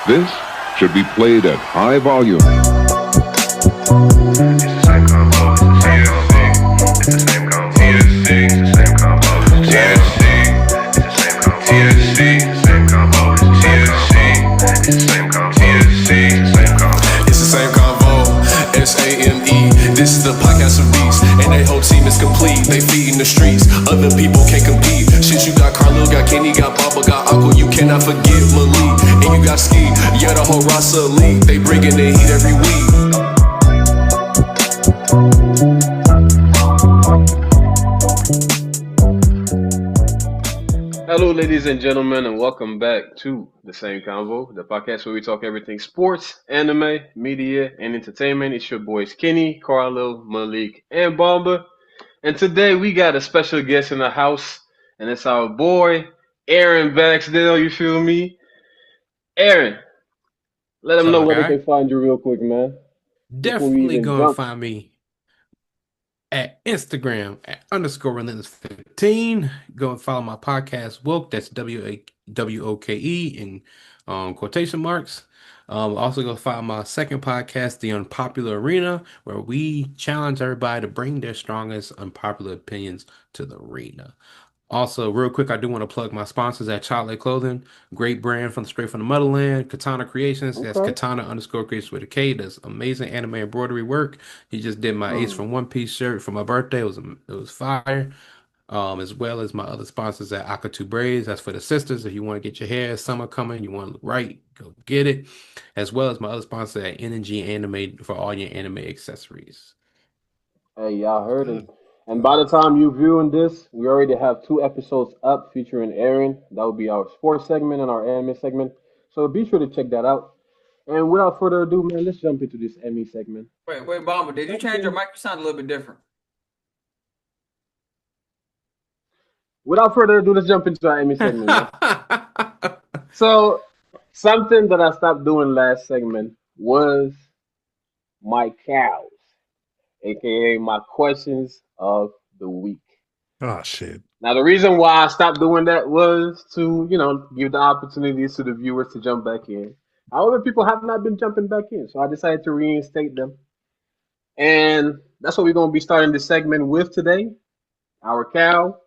This should be played at high volume. It's the same combo, it's the same combo. It's the same combo, TSC. It's the same combo, it's the same combo, TSC. It's the same combo, TSC. It's the same combo, TSC. It's the same combo. It's the same convo, SAME. This is the podcast of beats, and their whole team is complete. They feeding the streets, other people can't compete. Shit, you got Carlo, got Kenny, got Baba, got Uncle. You cannot forget Malik, and you got Ski. Yeah, the whole roster elite. They bringing the heat every week. Hello, ladies and gentlemen, and welcome back to The Same Convo, the podcast where we talk everything sports, anime, media, and entertainment. It's your boys Kenny, Carlo, Malik, and Bomba. And today we got a special guest in the house, and it's our boy, Aaron Baxdale, you feel me? Aaron, let them know where they can find you real quick, man. Definitely go and find me at Instagram at _relentless15. Go and follow my podcast, Woke. That's WOKE in quotation marks. Also go follow my second podcast, The Unpopular Arena, where we challenge everybody to bring their strongest unpopular opinions to the arena. Also, real quick, I do want to plug my sponsors at Chocolate Clothing, great brand straight from the motherland. Katana Creations, that's Katana_Creations with a K. Does amazing anime embroidery work. He just did my Ace from One Piece shirt for my birthday. It was fire. As well as my other sponsors at Akatu Braids. That's for the sisters. If you want to get your hair, summer coming, you want to look right, go get it. As well as my other sponsor at Energy Anime for all your anime accessories. Hey, y'all heard it. And by the time you viewing this, we already have 2 episodes up featuring Aaron. That will be our sports segment and our anime segment. So be sure to check that out. And without further ado, man, let's jump into this anime segment. Wait, Bomba, did you change your mic? You sound a little bit different. Without further ado, let's jump into our anime segment. Man. So, something that I stopped doing last segment was my cows, aka my questions of the week. Oh shit! Now, the reason why I stopped doing that was to, give the opportunities to the viewers to jump back in. However, people have not been jumping back in, so I decided to reinstate them. And that's what we're going to be starting this segment with today. Our cow,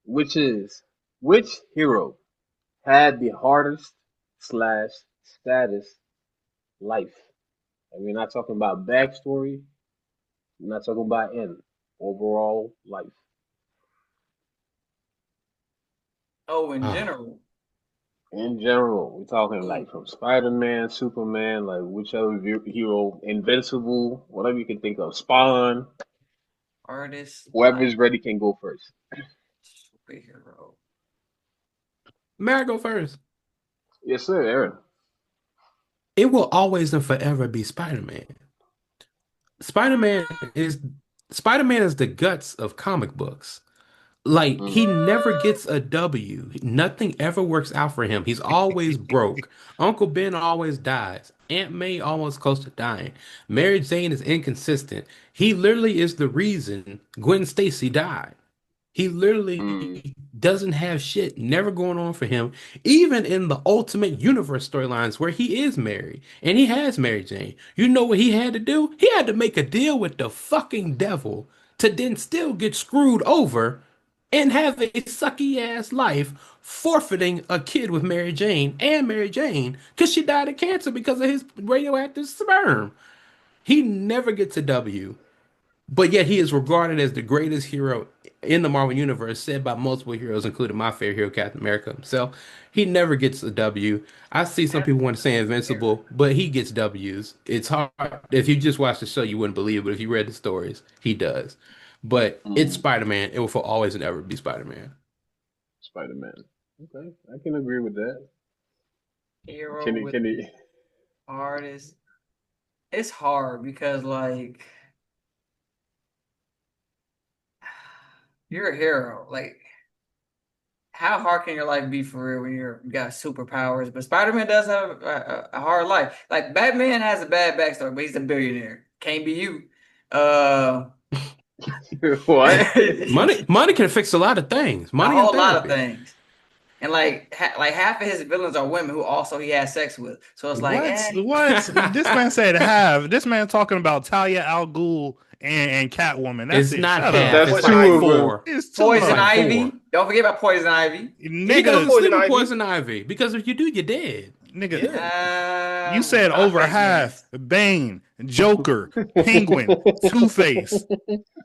which is, which hero had the hardest / saddest life? And we're not talking about backstory. We're not talking about end. Overall life. Oh, in general. In general, we're talking like from Spider-Man, Superman, like whichever hero, Invincible, whatever you can think of, Spawn. Artist. Whoever's ready can go first. Superhero. May I go first? Yes, sir, Aaron. It will always and forever be Spider-Man. Spider-Man is the guts of comic books. Like, he never gets a W. Nothing ever works out for him. He's always broke. Uncle Ben always dies. Aunt May almost close to dying. Mary Jane is inconsistent. He literally is the reason Gwen Stacy died. He literally doesn't have shit never going on for him, even in the Ultimate Universe storylines where he is married and he has Mary Jane. You know what he had to do? He had to make a deal with the fucking devil to then still get screwed over and have a sucky ass life, forfeiting a kid with Mary Jane because she died of cancer because of his radioactive sperm. He never gets a W. But yet he is regarded as the greatest hero in the Marvel Universe, said by multiple heroes, including my favorite hero, Captain America himself. He never gets a W. I see some people want to say Invincible, but he gets Ws. It's hard. If you just watch the show, you wouldn't believe it, but if you read the stories, he does. But it's Spider-Man. It will for always and ever be Spider-Man. Spider-Man. Okay, I can agree with that. Hero Can he? Artist. It's hard because, like, you're a hero. Like, how hard can your life be for real when you got superpowers? But Spider-Man does have a hard life. Like, Batman has a bad backstory, but he's a billionaire. Can't be you. What? Money can fix a lot of things. Money a whole and lot of therapy. things. And like half of his villains are women who also he has sex with. So it's like, What? This man said half. This man talking about Talia al Ghul and Catwoman. That's It's it. not Shut half. up. That's It's two like of them. four. It's two Poison of them. Ivy. four. Don't forget about Poison Ivy. He doesn't Nigga, sleep with Ivy. Poison Ivy because if you do, you're dead. nigga. You said not over Batman. half. Bane, Joker, Penguin, Two-Face.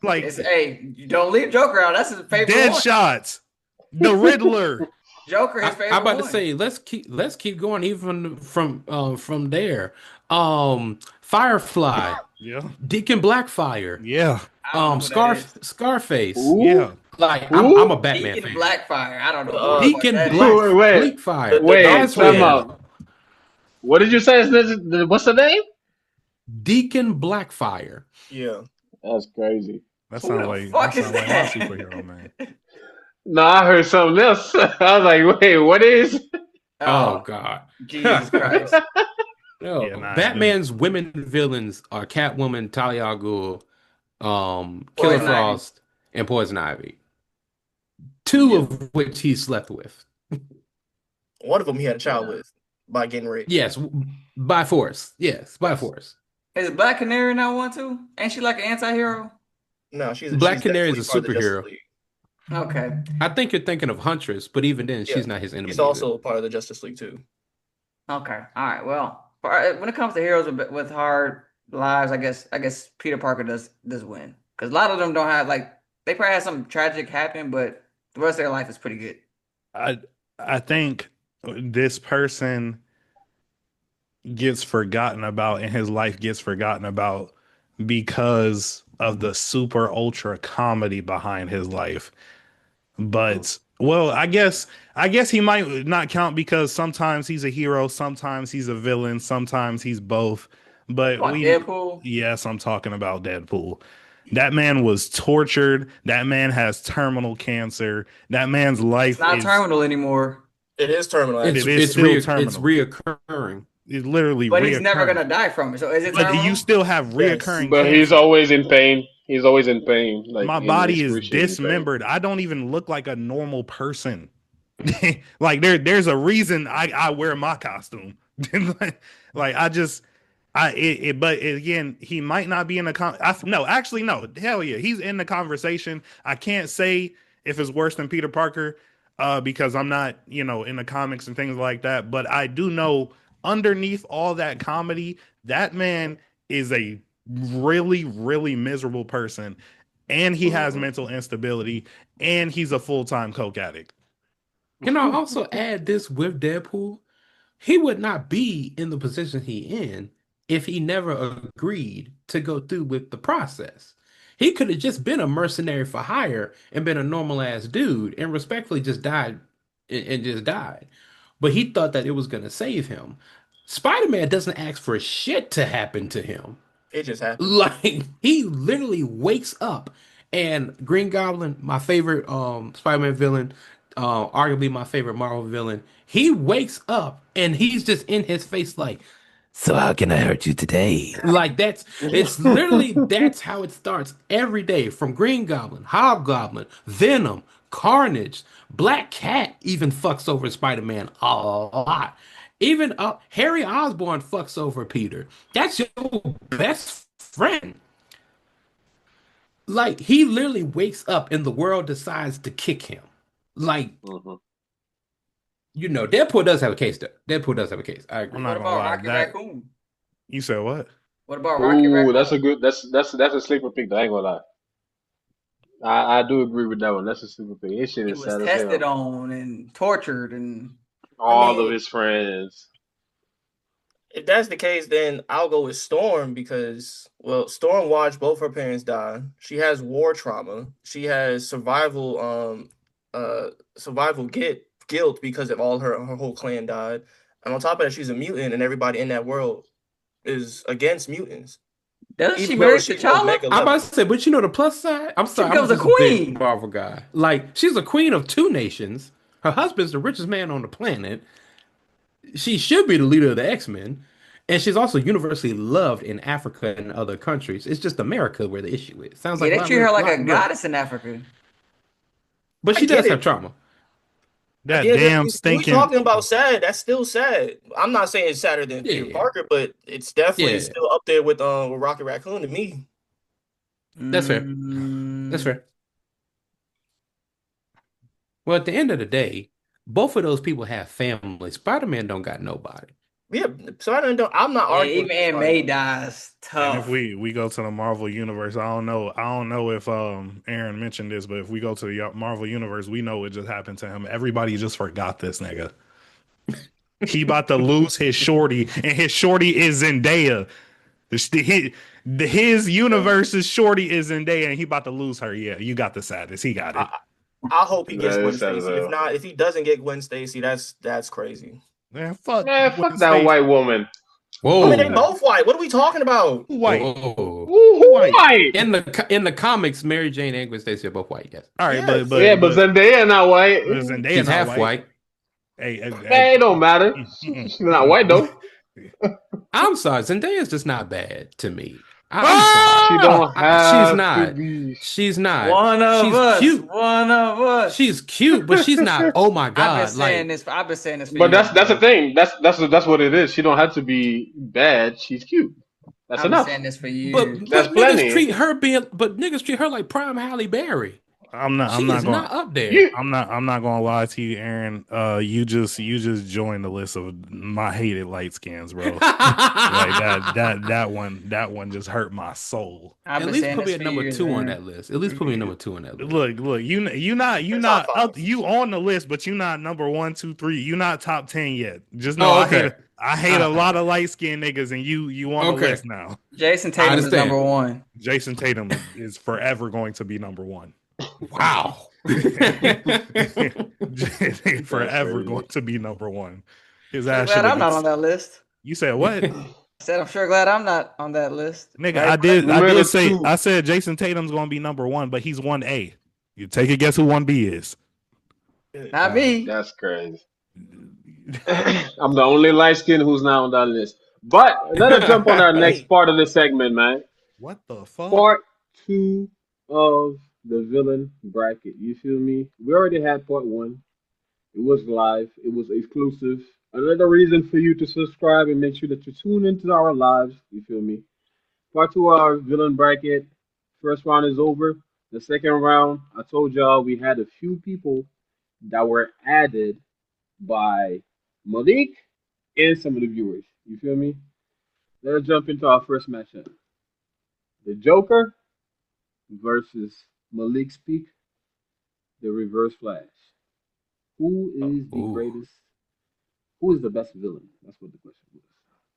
Like Hey, you don't leave Joker out. That's his favorite dead one. shots. The Riddler. Joker, his favorite I'm about to one. say let's keep going even from there. Firefly, Yeah. Deacon Blackfire, Yeah. I don't know who that is. Scarface. Ooh. Yeah. Like Who? I'm a Batman Deacon fan. Blackfire. I don't know. Deacon That is. Blackfire. Wait, That's time what- out. What did you say? What's the name? Deacon Blackfire. Yeah. That's crazy. That Who sounds the like fuck is my that? superhero, man. No, I heard something else. I was like, wait, what is? Oh God. Jesus Christ. No, Yeah, nah, Batman's women villains are Catwoman, Talia al Ghul, Killer Poison Frost, and Poison Ivy. Two of which he slept with. One of them he had a child with by getting raped. Yes, by force. Yes, by force. Is Black Canary in that one too? Ain't she like an anti-hero? No, she's Black she's Canary is a definitely part of the superhero. Justice League. Okay. I think you're thinking of Huntress, but even then, Yeah, she's not his enemy. He's also part of the Justice League too. Okay. All right. Well, when it comes to heroes with hard lives, I guess Peter Parker does win because a lot of them don't have they probably had something tragic happen, but the rest of their life is pretty good. I think this person gets forgotten about and his life gets forgotten about because of the super ultra comedy behind his life. But well, I guess he might not count because sometimes he's a hero, sometimes he's a villain, sometimes he's both. But Deadpool? Yes, I'm talking about Deadpool. That man was tortured. That man has terminal cancer. That man's life It's not is terminal anymore, It is terminal. It It's is still terminal. it's reoccurring. It's literally but he's never reoccurring. gonna die from it. So is it But terminal? you still have reoccurring But he's cancer. always in pain. He's always in pain. Like My in body is excruciating pain. dismembered. I don't even look like a normal person. Like there's a reason I wear my costume. Like I just but again, he might not be in the no, hell yeah, he's in the conversation. I can't say if it's worse than Peter Parker because I'm not, in the comics and things like that, but I do know underneath all that comedy, that man is a really, really miserable person, and he has mental instability, and he's a full-time coke addict. Can I also add this with Deadpool? He would not be in the position he in if he never agreed to go through with the process. He could have just been a mercenary for hire and been a normal ass dude and respectfully just died and just died. But he thought that it was going to save him. Spider-Man doesn't ask for shit to happen to him. It just happened. Like he literally wakes up and Green Goblin, my favorite Spider-Man villain, arguably my favorite Marvel villain, he wakes up and he's just in his face like, so how can I hurt you today? Like it's literally that's how it starts every day from Green Goblin, Hobgoblin, Venom, Carnage, Black Cat even fucks over Spider-Man a lot. Even Harry Osborn fucks over Peter. That's your best friend. Like he literally wakes up and the world decides to kick him. Like Deadpool does have a case though. Deadpool does have a case. I agree. I'm What not gonna about lie. Rocky That Raccoon? you said what? What about Rocky Ooh, Raccoon? that's a good. That's a sleeper pick. I ain't gonna lie. I do agree with that one. That's a sleeper pick. His shit He is was sad as tested hell. on and tortured and All mean- of his friends. If that's the case, then I'll go with Storm because, well, Storm watched both her parents die. She has war trauma. She has survival guilt because of all her whole clan died. And on top of that, she's a mutant, and everybody in that world is against mutants. doesn't she Even marry though she's T'Challa? Omega I'm about level. to say, but the plus side, I'm sorry, becomes I'm a just big queen. Marvel guy. Like she's a queen of 2 nations. Her husband's the richest man on the planet. She should be the leader of the X-Men. And she's also universally loved in Africa and other countries. It's just America where the issue is. Sounds Yeah, like they treat her like a lot- goddess in Africa. But I she get does it. have trauma. That Yeah, damn we stinking. talking about sad. That's still sad. I'm not saying it's sadder than Peter Yeah. Parker, but it's definitely Yeah. still up there with Rocket Raccoon to me. That's fair. That's fair. Well, at the end of the day, both of those people have families. Spider-Man don't got nobody. Yeah, so I'm not Yeah, arguing. even Aunt May dies And if tough. we go to the Marvel universe, I don't know if Aaron mentioned this, but if we go to the Marvel universe, we know what just happened to him. Everybody just forgot this nigga. He about to lose his shorty, and his shorty is Zendaya. His universe's shorty is Zendaya, and he about to lose her. Yeah, you got the saddest. He got it. I hope he gets That Gwen is sad as Stacy. If hell. not, if he doesn't get Gwen Stacy, that's crazy. Man, fuck Man, Gwen fuck that Stacy. white woman. Whoa. I mean, they both white. What are we talking about? White. Whoa. Who White. white? In the comics, Mary Jane and Gwen Stacy are both white. Yes. All right, Yes. but Yeah, but Zendaya not white. Zendaya She's not half white. Hey, Hey, it don't matter. She's not white though. I'm sorry. Zendaya's just not bad to me. She don't have She's not. to be. She's not. One of she's us. Cute. One of us. She's cute, but she's not. Oh my I've god! been saying this. I've been saying this. For But years, that's the bro. thing. That's what it is. She don't have to be bad. She's cute. That's I've been enough. saying this for But, years. That's but plenty. niggas treat her like prime Halle Berry. I'm not She going. is not up there. You- I'm not gonna lie to you, Aaron. You just joined the list of my hated light skins, bro. Like that one just hurt my soul. I've At been least saying put me this at for number years, 2 on man. that list. At least put me at number 2 on that list. Look, you not top up, five. you on the list, but you not number 1, 2, 3. You not top 10 yet. Just know Oh, okay. I hate a lot of light skinned niggas, and you on the Okay. list now. Jason Tatum is understand. number one. Jason Tatum is forever going to be number 1. Wow. Forever going to be number 1. His I'm ass glad should I'm not have. on that list. You said what? I said I'm sure glad I'm not on that list. Nigga, Right? I did Number say, 2. I said Jason Tatum's gonna be number 1, but he's 1A. You take a guess who 1B is. Not me. That's crazy. I'm the only light skin who's not on that list. But let us jump on our next part of the segment, man. What the fuck? Part 2 of the villain bracket. You feel me? We already had part 1. It was live. It was exclusive. Another reason for you to subscribe and make sure that you tune into our lives. You feel me? Part 2 of our villain bracket. First round is over. The second round, I told y'all we had a few people that were added by Malik and some of the viewers. You feel me? Let's jump into our first matchup. The Joker versus Malik Speak, the Reverse Flash. Who is the Ooh. greatest? Who is the best villain? That's what the question was.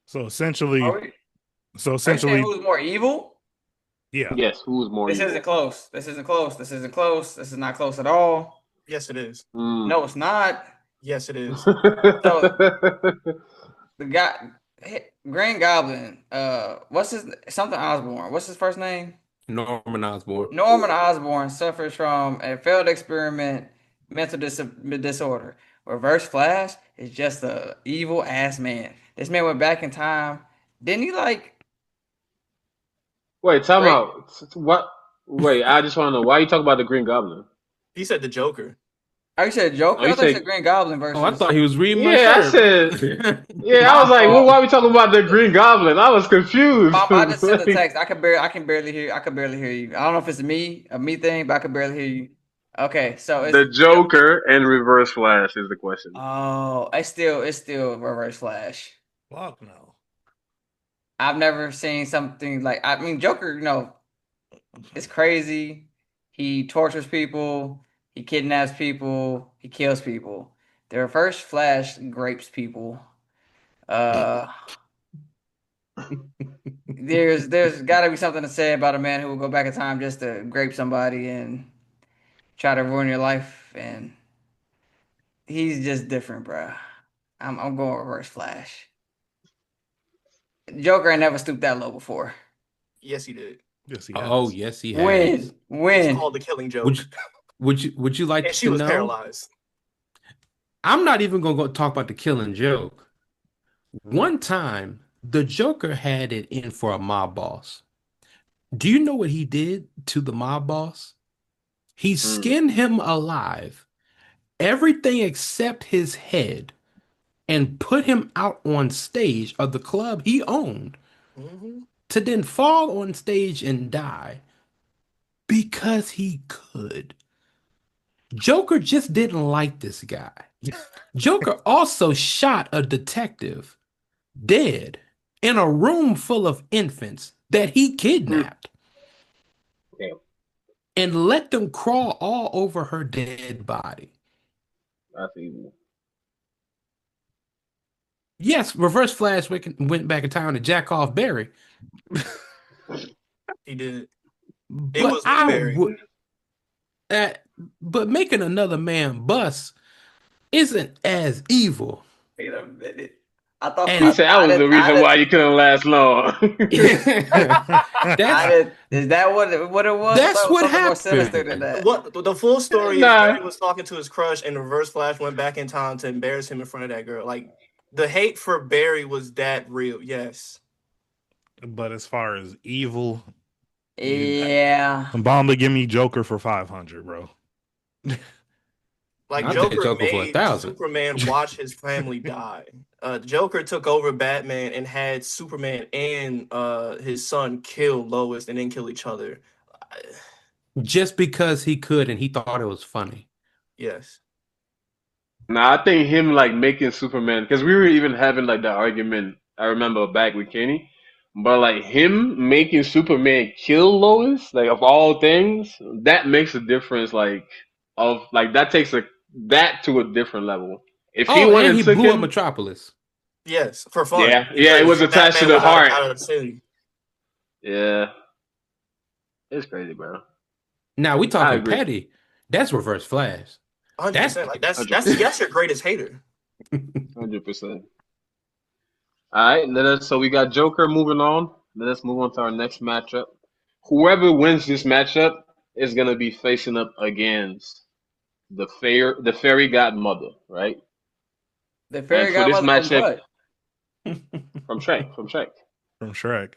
So essentially, Are you saying who's more evil? yeah. Yes, who is more This evil? isn't close. This isn't close. This isn't close. This is not close at all. Yes, it is. No, it's not. Yes, it is. The guy, Green Goblin. What's his something Osborn? What's his first name? Norman Osborn. Norman Osborn suffers from a failed experiment, mental disorder. Reverse Flash is just a evil ass man. This man went back in time. Didn't he Wait, time Right. out. What? Wait, I just want to know why you talking about the Green Goblin. He said the Joker. Oh, you said Joker? Oh, you I thought you said- said Green Goblin versus. Oh, I thought he was reading my Yeah, I shirt. said. Yeah, I was like, well, why are we talking about the Green Goblin? I was confused. Mom, I just sent the text. I can barely hear. I can barely hear you. I don't know if it's a me thing, but I can barely hear you. Okay, so it's The Joker and Reverse Flash is the question. oh, it's still Reverse Flash. Fuck no. I've never seen something like. I mean, Joker. It's crazy. He tortures people. He kidnaps people. He kills people. The Reverse Flash grapes people. There's got to be something to say about a man who will go back in time just to grape somebody and try to ruin your life, and he's just different, bro. I'm going Reverse Flash. Joker ain't never stooped that low before. Yes, he did. Yes, he has. Oh, yes, he has. When? It's called the Killing Joke. Would you like And she to was know? paralyzed. I'm not even gonna go talk about the Killing Joke. One time, the Joker had it in for a mob boss. Do you know what he did to the mob boss? He skinned him alive everything except his head and put him out on stage of the club he owned Mm-hmm. to then fall on stage and die because he could. Joker just didn't like this guy. Joker also shot a detective dead in a room full of infants that he kidnapped Damn, and let them crawl all over her dead body. that's evil. Yes, Reverse Flash went back in time to jack off Barry, He did. It but was I Barry. would. But making another man bust isn't as evil. Wait a minute. I thought And- He said that was the reason why you couldn't last long. That's Is that what it was? That's I thought it was what something more sinister happened. than that. What the full story Nah. is Barry was talking to his crush, and Reverse Flash went back in time to embarrass him in front of that girl. Like the hate for Barry was that real. Yes. But as far as evil, Yeah. Bomba, give me Joker for 500, bro. Like I'll take Joker Joker for made 1,000. Superman watch his family die. Joker took over Batman and had Superman and his son kill Lois and then kill each other. Just because he could and he thought it was funny. Yes. Nah, I think him like making Superman, because we were even having like the argument. I remember back with Kenny, but like him making Superman kill Lois, like of all things, that makes a difference. Like that takes that to a different level. If he Oh, went and and he took blew up him, Metropolis. Yes, for fun. Yeah, it was Because attached to Batman the was heart. out of the city. yeah, it's crazy, bro. Now we I talking agree. petty. That's Reverse Flash. 100%. Like that's your greatest hater. 100%. All right, so we got Joker moving on. Let us move on to our next matchup. Whoever wins this matchup is gonna be facing up against the fairy godmother, right? The fairy And for this godmother from matchup- what? From Shrek. From Shrek.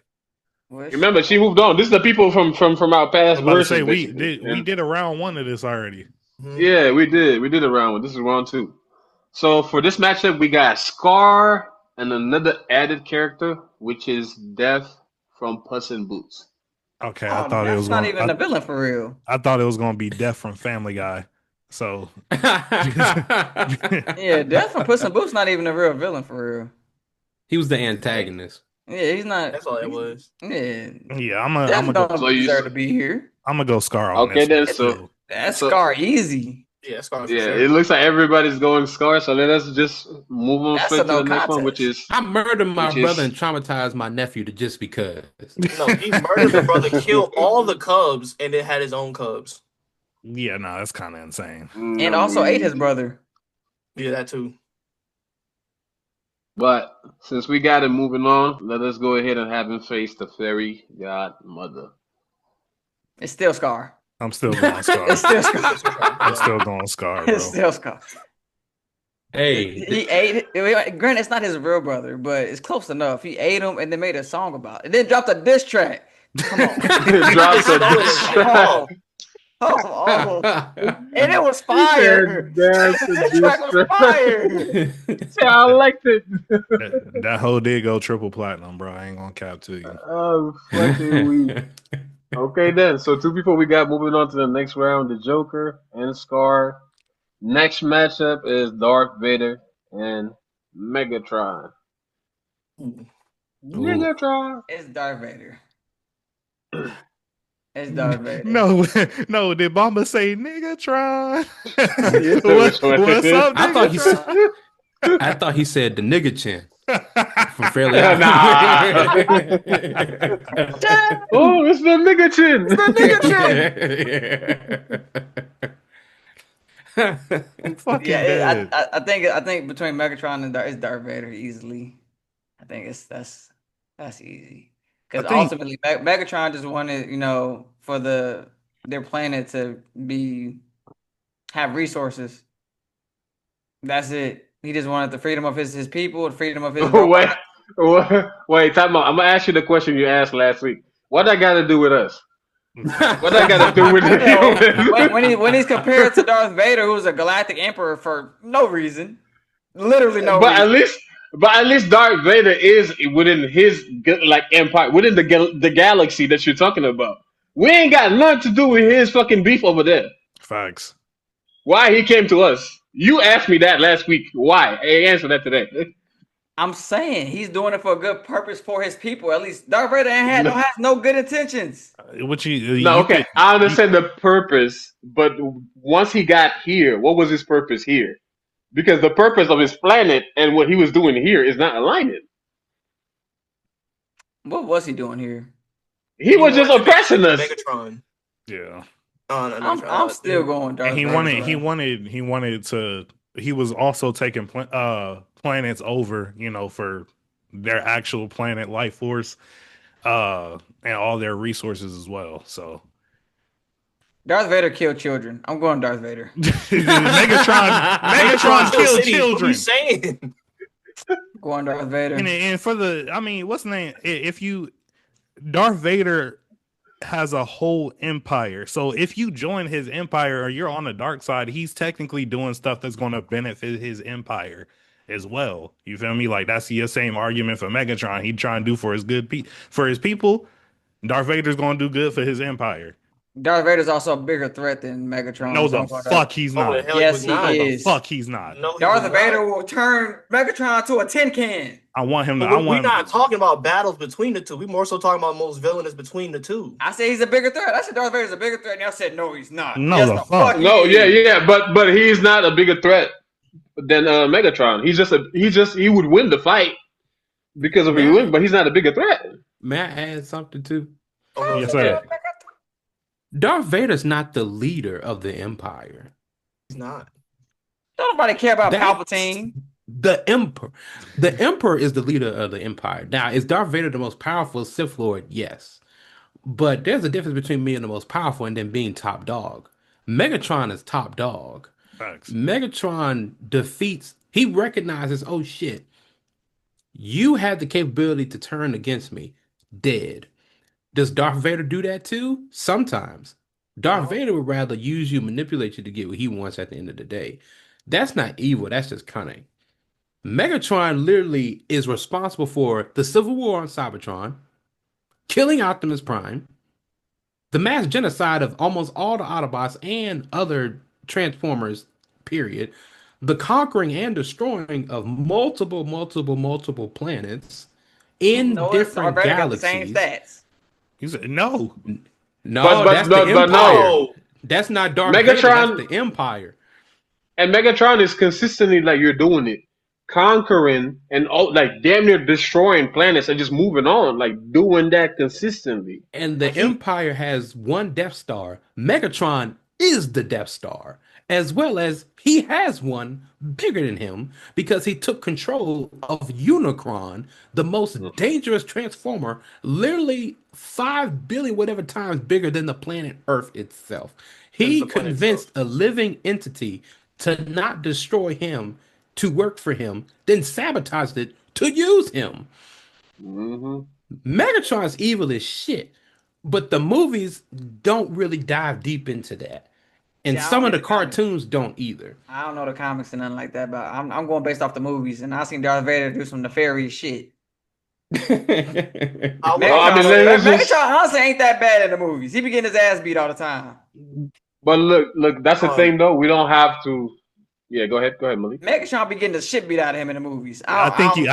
Which- Remember, she moved on. This is the people from our I past was about to versions. say we basically. did a round one of this already. Mhm. Yeah, we did a round one. This is round two. So for this matchup, we got Scar and another added character, which is Death from Puss in Boots. Okay, Oh, I thought it that's was not going. even a villain for real. I thought it was going to be Death from Family Guy. So Yeah, Death from Puss in Boots not even a real villain for real. He was the antagonist. Yeah, he's not. That's all it was. Yeah, yeah, Death I'm don't gonna So you- deserve to be here. go Scar on Okay, then, this. so- one. That's So- Scar easy. Yeah, Scar for Yeah, sure. it looks like everybody's going Scar. So let us just move on That's straight a to the no next one, which contest. is I murdered my Which is- brother and traumatized my nephew just because. No, he murdered the brother, killed all the cubs, and then had his own cubs. Yeah, no, that's kind of insane. And also ate his brother. Yeah, that too. But since we got it moving on, let us go ahead and have him face the fairy godmother. It's still Scar. I'm still going Scar. It's still Scar. I'm still going Scar, bro. It's still Scar. Hey, He ate. Granted, it's not his real brother, but it's close enough. He ate him and then made a song about it. And then dropped a diss track. Come on. It drops a diss track. Oh, and it was fire. That's a That diss track was track. fire. I liked it. that whole did go triple platinum, bro. I ain't gonna cap to you. Oh, fucking weak. Okay, then. So two people we got moving on to the next round: the Joker and Scar. Next matchup is Darth Vader and Megatron. Megatron. It's Darth Vader. It's Darth Vader. No, did Bomba say Megatron? Yes, which one it What's is. up, I thought he Megatron? I thought he said the nigga chin from Fairly Nah. Odd. Oh, it's the nigga chin. Fucking Yeah, dead. I think between Megatron and Darth, it's Darth Vader easily. I think that's easy because I think- ultimately Megatron just wanted for their planet to have resources. That's it. He just wanted the freedom of his people, the freedom of his. Wait, time out. I'm gonna ask you the question you asked last week. What that got to do with us? What I gotta do with it? when he's compared to Darth Vader, who's a galactic emperor for no reason, literally no But reason. at least Darth Vader is within his like empire, within the galaxy that you're talking about. We ain't got nothing to do with his fucking beef over there. Facts. Why he came to us? You asked me that last week. Why? Hey, answer that today. I'm saying he's doing it for a good purpose for his people. At least Darth Vader No. has no good intentions. What you? No, you okay, could- I understand the purpose, but once he got here, what was his purpose here? Because the purpose of his planet and what he was doing here is not aligning. What was he doing here? He was just wanted to oppressing us. Megatron. Yeah. I'm still going Darth And he Vader. wanted to. He was also taking planets over, for their actual planet life force, and all their resources as well. So Darth Vader killed children. I'm going Darth Vader. Megatron killed What are children. you saying? Going Darth Vader. And for what's the name? Darth Vader has a whole empire. So if you join his empire or you're on the dark side, he's technically doing stuff that's going to benefit his empire as well. You feel me? Like that's the same argument for Megatron. He trying to do for his for his people. Darth Vader's going to do good for his empire. Darth Vader's also a bigger threat than Megatron. No, the fuck he's not. Oh, the hell Yes, he was not. he is. Fuck he's not. No, he Darth was Vader not. will turn Megatron to a tin can. I want him to. But we're not talking about battles between the two. We're more so talking about most villainous between the two. I say he's a bigger threat. I said Darth Vader's a bigger threat, and y'all said no, he's not. No, Yes, the the fuck. he No, is. yeah, but he's not a bigger threat than Megatron. He would win the fight because of his win, but he's not a bigger threat. May I add something too? Yes, sir. Darth Vader's not the leader of the Empire. He's not. Don't nobody care about That's Palpatine. The Emperor. The Emperor is the leader of the Empire. Now, is Darth Vader the most powerful Sith Lord? Yes. But there's a difference between being the most powerful and then being top dog. Megatron is top dog. Facts. Megatron he recognizes, oh shit, you have the capability to turn against me. Dead. Does Darth Vader do that too? Sometimes. Darth Vader would rather use you, manipulate you to get what he wants at the end of the day. That's not evil, that's just cunning. Megatron literally is responsible for the civil war on Cybertron, killing Optimus Prime, the mass genocide of almost all the Autobots and other Transformers, period, the conquering and destroying of multiple planets in different Darth Vader got the galaxies. same stats. He said no. No, But that's the Empire. no. That's not Darth Megatron- Vader, that's the Empire. And Megatron is consistently like you're doing it, conquering and like damn near destroying planets and just moving on, like doing that consistently. And the Empire has one Death Star. Megatron is the Death Star, as well as he has one bigger than him because he took control of Unicron, the most dangerous transformer, literally 5 billion whatever times bigger than the planet Earth itself. He convinced a living entity to not destroy him, to work for him, then sabotaged it to use him. Mm-hmm. Megatron's evil as shit, but the movies don't really dive deep into that. And See, I some don't of the read the comics. cartoons don't either. I don't know the comics and nothing like that, but I'm going based off the movies, and I seen Darth Vader do some nefarious shit. I Megatron, let's just- Megatron honestly ain't that bad in the movies. He be getting his ass beat all the time. But look, that's the thing though. We don't have to. Yeah, go ahead, Malik. Megatron be getting the shit beat out of him in the movies. I think you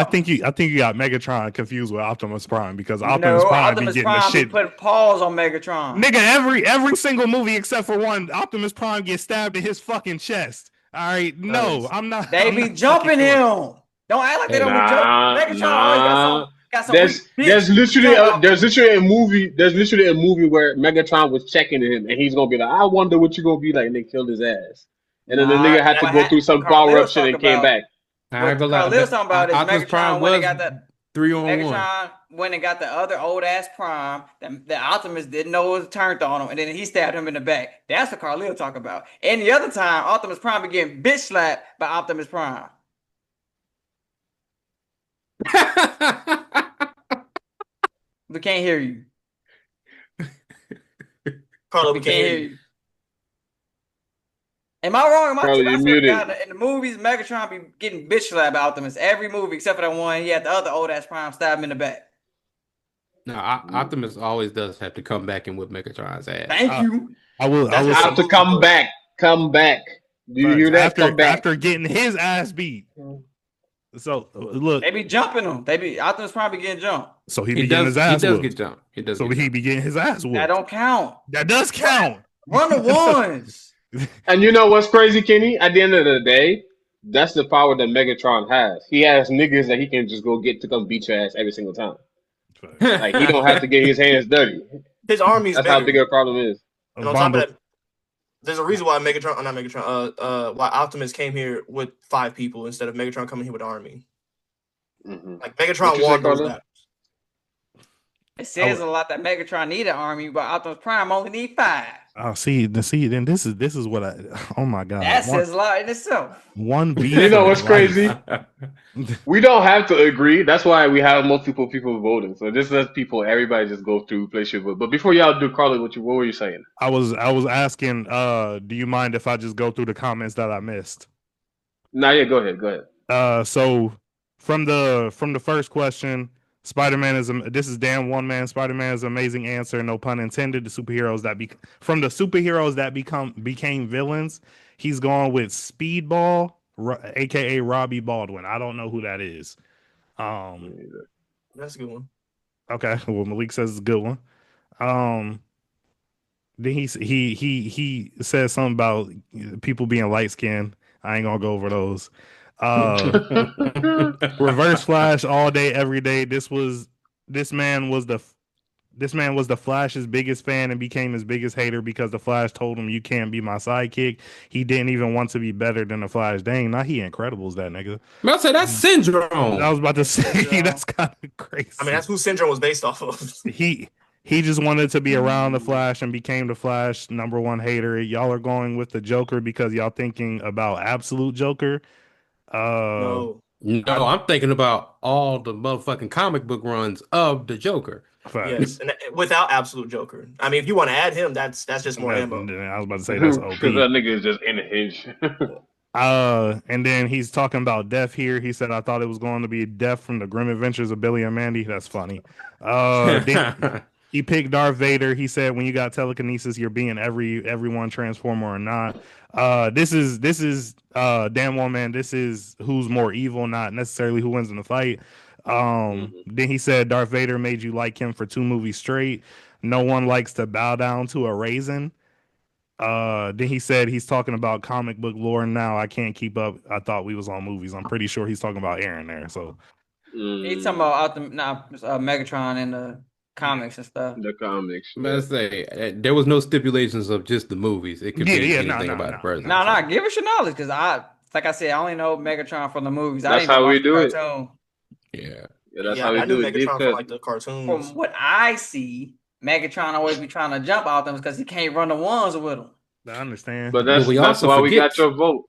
got Megatron confused with Optimus Prime because Optimus Prime be getting the shit. Putting paws on Megatron. Nigga, every single movie except for one, Optimus Prime gets stabbed in his fucking chest. All right, no, I'm not. They I'm be not jumping fucking him. sure. Don't act like they don't be jumping. Megatron always got some There's literally a movie where Megatron was checking him and he's gonna be like, I wonder what you're gonna be like, and they killed his ass. And then the nigga had to go through some power up shit and came back. I ain't gonna lie. What talking about is Optimus Prime Megatron when they was got that 3-on-1. Megatron when they got the other old ass Prime that Optimus didn't know was turned on him, and then he stabbed him in the back. That's what Carlil talk about. And the other time, Optimus Prime be getting bitch slapped by Optimus Prime. We can't hear you. Carlo, We we can't can't hear hear you. you. Am I wrong? Am I Carlo, tripping? I you swear to muted. God, in the movies, Megatron be getting bitch slapped by Optimus every movie except for that one. He had the other old ass Prime stab him in the back. No, Optimus always does have to come back and whip Megatron's ass. Thank you. I will. I That's will. not Have a to movie, come though. back. Come back. Do you Facts. hear that? Come back. After getting his ass beat. So look, They be jumping him. They be Optimus Prime be getting jumped. so he He be getting his does. He ass does whooped. get jumped. He does. So get he jumped. be getting his ass That whooped. don't count. That does count. Run the ones. And you know what's crazy, Kenny? At the end of the day, that's the power that Megatron has. He has niggas that he can just go get to come beat your ass every single time. Like he don't have to get his hands dirty. His army's That's bigger. how big a problem is. And on top of that, there's a reason why why Optimus came here with 5 people instead of Megatron coming here with an army. Mm-hmm. Like Megatron won those battles. It says a lot that Megatron need an army, but Optimus Prime only need 5. Oh, see, then this is what I. Oh my god, That says a lot in itself. one beat. You know what's for crazy? life. We don't have to agree. That's why we have multiple people voting. So this lets people, everybody just go through, place your vote. But before y'all do, Carly, what were you saying? I was asking. Do you mind if I just go through the comments that I missed? Nah, yeah, go ahead. Go ahead. So from the first question, Spider-Man is this is Dan One Man. Spider-Man is an amazing answer, no pun intended. The superheroes that became villains. He's gone with Speedball, aka Robbie Baldwin. I don't know who that is. That's a good one. Okay, well Malik says it's a good one. Then he says something about people being light skinned. I ain't gonna go over those. Reverse Flash all day, every day. This man was the Flash's biggest fan and became his biggest hater because the Flash told him, "You can't be my sidekick." He didn't even want to be better than the Flash. Dang, now he Incredibles, that nigga. I say that's Syndrome. I was about to say that's kind of crazy. I mean, that's who Syndrome was based off of. He just wanted to be around the Flash and became the Flash #1 hater. Y'all are going with the Joker because y'all thinking about absolute Joker. No, I'm thinking about all the motherfucking comic book runs of the Joker. yes, and without absolute Joker. I mean, if you want to add him, that's just more ammo. I was about to say that's OP. Because that nigga is just in a hinge. And then he's talking about Death here. He said, "I thought it was going to be Death from the Grim Adventures of Billy and Mandy." That's funny. He picked Darth Vader. He said, "When you got telekinesis, you're being everyone, Transformer or not." This is Dan Woman. This is who's more evil, not necessarily who wins in the fight. Then he said Darth Vader made you like him for 2 movies straight. No one likes to bow down to a raisin. Then he said he's talking about comic book lore now. I can't keep up. I thought we was on movies. I'm pretty sure he's talking about Aaron there. So He's talking about Megatron and the comics and stuff. The comics. Let's say there was no stipulations of just the movies. It could be anything about the person. No, give us your knowledge because like I said, I only know Megatron from the movies. That's I didn't how know we do it. cartoon. Yeah, that's how we I do knew it. Megatron from like the cartoons. From what I see, Megatron always be trying to jump out them because he can't run the ones with them. I understand. But that's why we got your vote.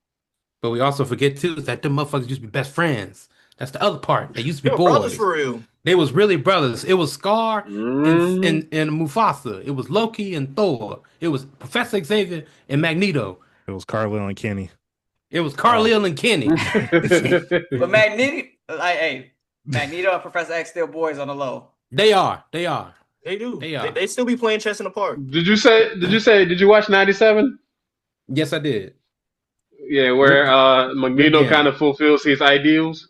But we also forget too that them motherfuckers used to be best friends. That's the other part. They used to be They were brothers boys. for real. They was really brothers. It was Scar and Mufasa. It was Loki and Thor. It was Professor Xavier and Magneto. It was Carlil and Kenny. It was Carlil and Kenny. But Magneto and Professor X still boys on the low. They are. They do. They are. They still be playing chess in the park. Did you watch 97? Yes, I did. Yeah, where Magneto kind of fulfills his ideals.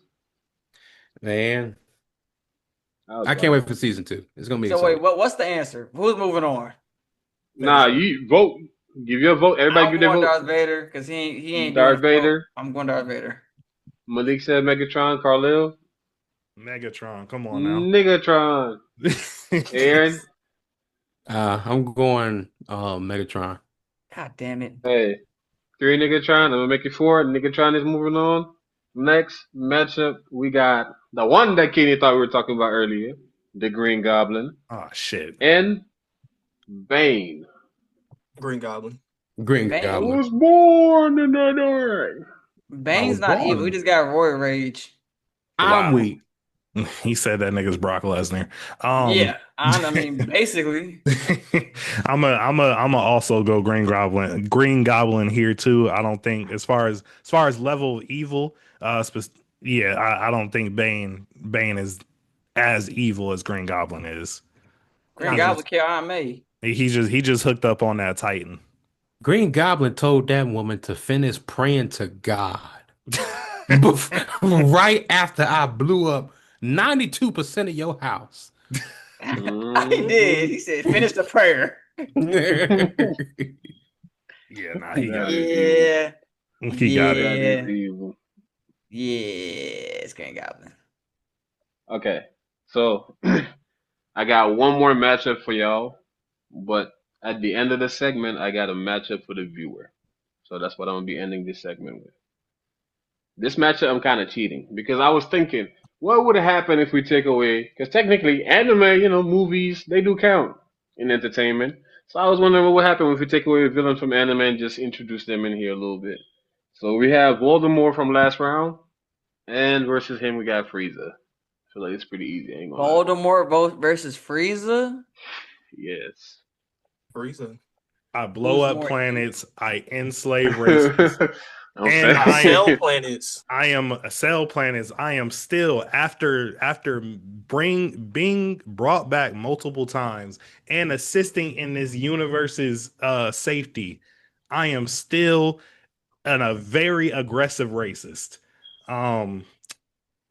Man, I can't wait for season 2. It's gonna be. So wait, what's the answer? Who's moving on? Nah, you vote. Give your vote. Everybody give their vote. Darth Vader because he ain't Darth Vader. I'm going Darth Vader. Malik said Megatron. Carlil. Megatron. Come on now. Megatron. Aaron. I'm going Megatron. God damn it. Hey, 3 Megatron. I'm gonna make it 4. Megatron is moving on. Next matchup, we got the one that Kenny thought we were talking about earlier, the Green Goblin. Oh shit. And Bane. Green Goblin. Green Bane Goblin. was born in the dark. Bane's not evil. He just got roid rage. I'm weak. He said that nigga's Brock Lesnar. Yeah, I mean, basically. I'm also go Green Goblin. Green Goblin here too. I don't think as far as level of evil, I don't think Bane is as evil as Green Goblin is. Green Goblin kill Aunt May. He just hooked up on that Titan. Green Goblin told that woman to finish praying to God right after I blew up 92% of your house. He did. He said, "Finish the prayer." Yeah, nah, he got it. He got it. Yeah. Evil. Yeah, it's Green Goblin. Okay, so I got one more matchup for y'all, but at the end of the segment, I got a matchup for the viewer. So that's what I'm gonna be ending this segment with. This matchup, I'm kind of cheating because I was thinking, what would happen if we take away? Because technically, anime, movies, they do count in entertainment. So I was wondering what would happen if we take away a villain from anime and just introduce them in here a little bit. So we have Voldemort from last round, and versus him we got Frieza. I feel like it's pretty easy. Ain't gonna lie. Voldemort versus Frieza. Yes. Frieza. I blow Who's up more planets. I enslave races. And Okay. Cell planets. I am cell planets. I am still after being brought back multiple times and assisting in this universe's safety. I am still a very aggressive racist. I mean,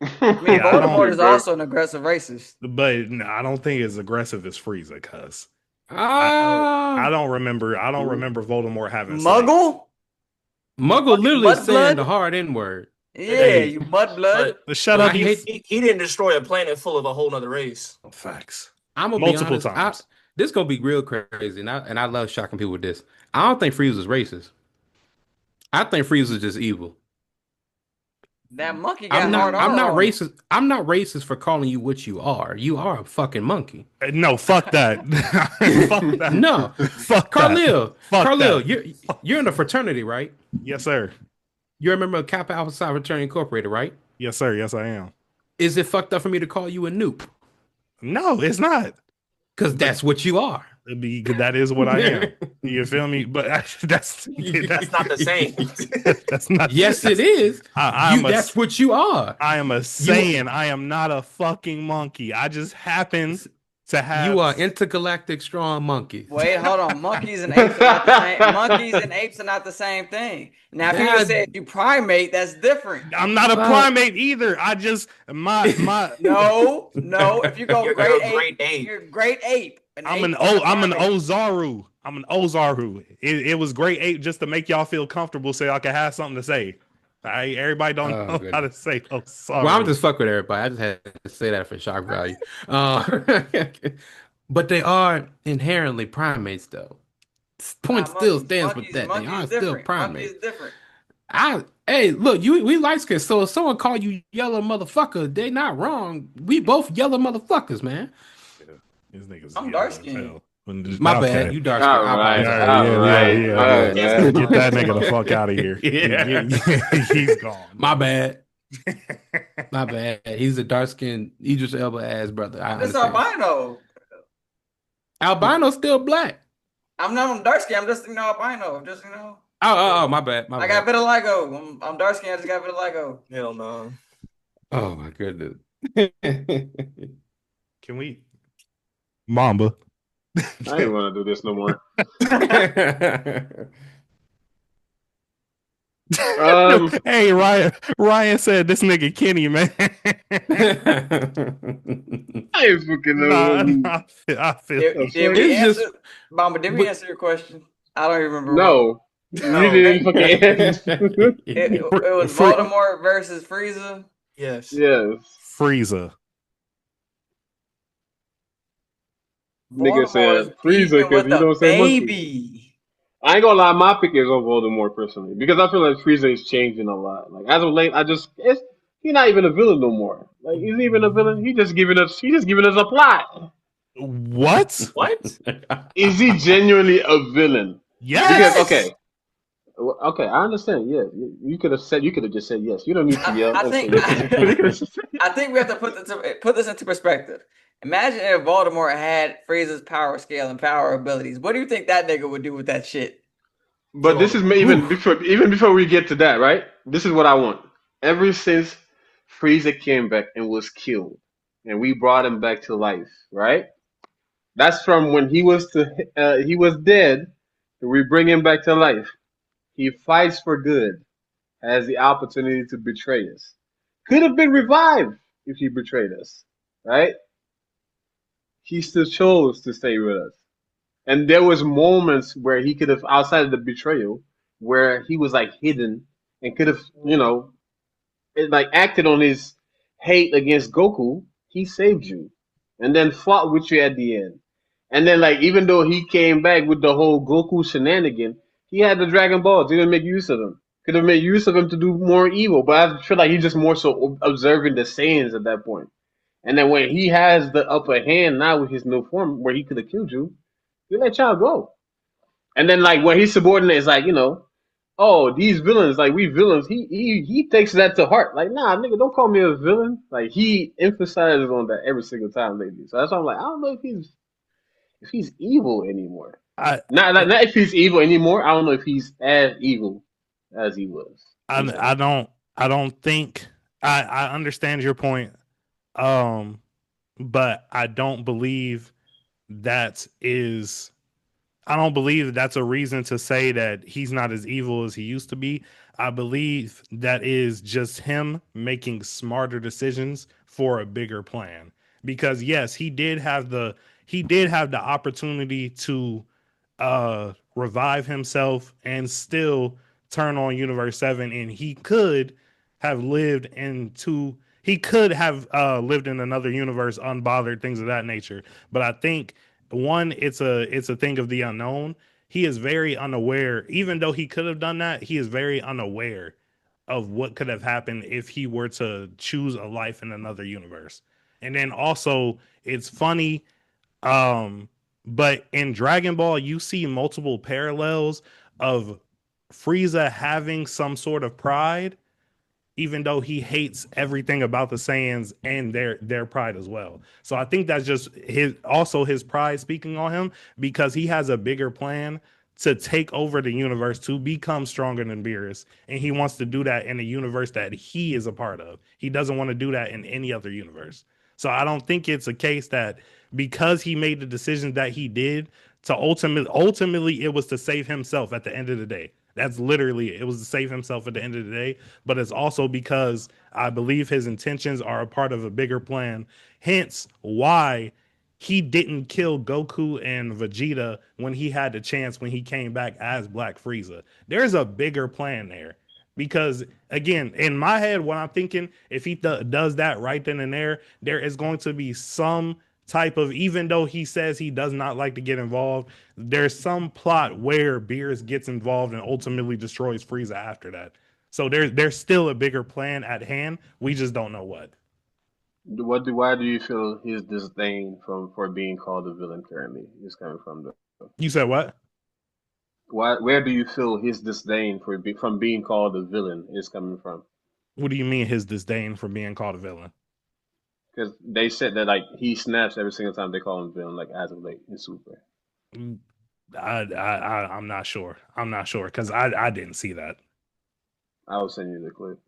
Yeah, Voldemort is also an aggressive racist. but no, I don't think as aggressive as Frieza, cuz I don't remember Voldemort having Muggle. Muggle literally Mudblood? saying the hard N word. Yeah, Hey. you mudblood. Shut But up, I you hate- He didn't destroy a planet full of a whole nother race. facts. I'm gonna be Multiple honest. times. This gonna be real crazy, and I love shocking people with this. I don't think Frieza's racist. I think Frieza's just evil. That monkey got I'm not. hard I'm not on him. racist. I'm not racist for calling you what you are. You are a fucking monkey. No, fuck that. Fuck that. No, Fuck Carlil. that. Fuck Carlil, that. you're in a fraternity, right? Yes, sir. You're a member of Kappa Alpha Psi Fraternity Incorporated, right? Yes, sir. Yes, I am. Is it fucked up for me to call you a noob? No, it's not. Because that's what you are. That is what I am. You feel me? But that's not the same. That's not. Yes, it is. That's what you are. I am a Saiyan. I am not a fucking monkey. I just happen to have. You are intergalactic strong monkey. Wait, hold on. Monkeys and apes are not the same. Monkeys and apes are not the same thing. Now, if you said you primate, that's different. I'm not a primate either. I just my No. If you go You're great a great ape, ape. you're a great ape. I'm an Ozaru. I'm an Ozaru. It was great ape just to make y'all feel comfortable so y'all can have something to say. Everybody don't know how to say Ozaru. Well, I'm just fuck with everybody. I just had to say that for shock value. But they are inherently primates, though. Point still stands with that. They are still primates. Different. Hey, look, we light skinned. So if someone call you yellow motherfucker, they not wrong. We both yellow motherfuckers, man. These niggas I'm dark skinned. My bad, you dark skinned. Yeah. Get that nigga the fuck out of here. Yeah. He's gone. My bad. My bad. He's a dark skinned Idris Elba ass brother. It's albino. Albino's still black. I'm not dark skinned. I'm just albino. Just Oh, my bad. I got vitiligo. I'm dark skinned. I just got vitiligo. Hell no. Oh my goodness. Can we? Mamba. I didn't want to do this no more. Hey, Ryan said this nigga Kenny, man. I ain't fucking know. I feel Did we answer? Mamba, did we answer your question? I don't even remember. No. You didn't fucking answer. It was Voldemort versus Frieza. Yes. Yes. Frieza. Nigga said Frieza because you don't say baby. I ain't gonna lie, my pick is on Voldemort personally because I feel like Frieza is changing a lot. Like as of late, he's not even a villain no more. Like he's even a villain. He's just giving us a plot. What? What? Is he genuinely a villain? Yes. Because Well, okay, I understand. Yeah, you could have said. You could have just said yes. You don't need to yell I and say think yes. You could have just said yes. I think we have to put this into perspective. Imagine if Voldemort had Frieza's power scale and power abilities. What do you think that nigga would do with that shit? But this is Whew. even before we get to that, right? This is what I want. Ever since Frieza came back and was killed, and we brought him back to life, right? That's from when he was dead. We bring him back to life. He fights for good, has the opportunity to betray us. Could have been revived if he betrayed us, right? He still chose to stay with us. And there was moments where he could have, outside of the betrayal, where he was like hidden and could have, like acted on his hate against Goku. He saved you, and then fought with you at the end. And then, like, even though he came back with the whole Goku shenanigan, he had the Dragon Balls. He didn't make use of them. Could have made use of them to do more evil, but I feel like he's just more so observing the Saiyans at that point. And then when he has the upper hand now with his new form, where he could have killed you, he let y'all go. And then like when his subordinate is like, oh, these villains, like we villains, he takes that to heart. Like, nah, nigga, don't call me a villain. Like he emphasizes on that every single time lately. So that's why I'm like, I don't know if he's evil anymore. I Not if he's evil anymore. I don't know if he's as evil as he was. I don't think I understand your point. But I don't believe that is I don't believe that's a reason to say that he's not as evil as he used to be. I believe that is just him making smarter decisions for a bigger plan. Because yes, he did have the opportunity to revive himself and still turn on Universe 7, and he could have lived in another universe unbothered, things of that nature. But I think one, it's a thing of the unknown. He is very unaware, even though he could have done that, he is very unaware of what could have happened if he were to choose a life in another universe. And then also it's funny, but in Dragon Ball you see multiple parallels of Frieza having some sort of pride, even though he hates everything about the Saiyans and their pride as well. So I think that's just his pride speaking on him, because he has a bigger plan to take over the universe, to become stronger than Beerus, and he wants to do that in a universe that he is a part of. He doesn't want to do that in any other universe. So I don't think it's a case that because he made the decisions that he did to ultimately it was to save himself at the end of the day. That's literally it, was to save himself at the end of the day. But it's also because I believe his intentions are a part of a bigger plan. Hence why he didn't kill Goku and Vegeta when he had the chance, when he came back as Black Frieza. There's a bigger plan there. Because again, in my head, what I'm thinking, if he does that right then and there is going to be some type of, even though he says he does not like to get involved, there's some plot where Beerus gets involved and ultimately destroys Frieza after that. So there's still a bigger plan at hand. We just don't know what. Why do you feel his disdain for being called a villain currently is coming from? You said what? Where do you feel his disdain from being called a villain is coming from? What do you mean his disdain for being called a villain? Because they said that like he snaps every single time they call him villain, like as of late in Super. I'm not sure. I'm not sure because I didn't see that. I will send you the clip.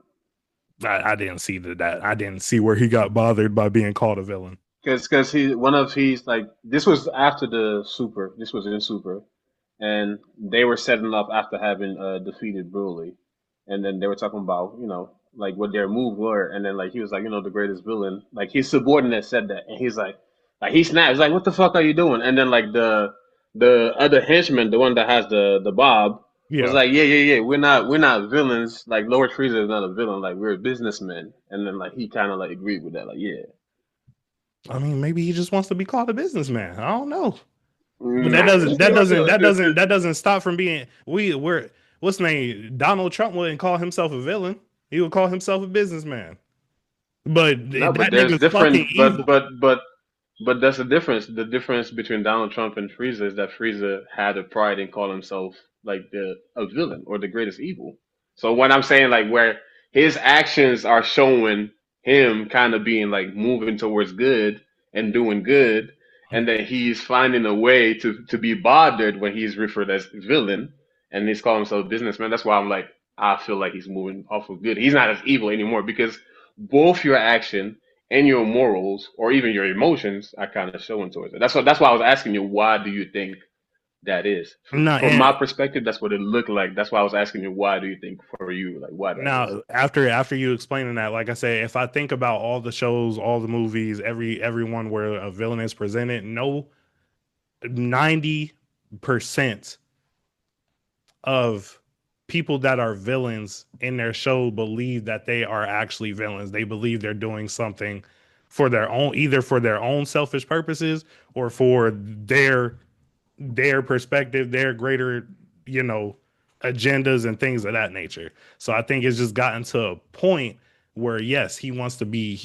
I didn't see that. I didn't see where he got bothered by being called a villain. Because he's like, this was after the Super. This was in Super, and they were setting up after having defeated Broly, and then they were talking about like what their moves were, and then like he was like the greatest villain. Like his subordinate said that, and he's like he snaps like, what the fuck are you doing? And then like the other henchman, the one that has the bob. Yeah. Was like, yeah. We're not villains. Like Lord Frieza is not a villain. Like we're businessmen. And then like he kind of like agreed with that. Like yeah. I mean, maybe he just wants to be called a businessman. I don't know. But that doesn't stop from being we're what's the name? Donald Trump wouldn't call himself a villain. He would call himself a businessman. But no, but that there's nigga's different. fucking evil. But that's the difference. The difference between Donald Trump and Frieza is that Frieza had a pride in calling himself like a villain or the greatest evil. So when I'm saying like where his actions are showing him kind of being like moving towards good and doing good, and then he's finding a way to be bothered when he's referred as villain, and he's calling himself businessman. That's why I'm like I feel like he's moving off of good. He's not as evil anymore because both your action and your morals or even your emotions are kind of showing towards it. That's why I was asking you, why do you think that is? No, From my and perspective, that's what it looked like. That's why I was asking you, why do you think for you, like why that is? now after you explaining that, like I said, if I think about all the shows, all the movies, everyone where a villain is presented, no 90% of people that are villains in their show believe that they are actually villains. They believe they're doing something for their own, either for their own selfish purposes or for their perspective, their greater, agendas and things of that nature. So I think it's just gotten to a point where yes, he wants to be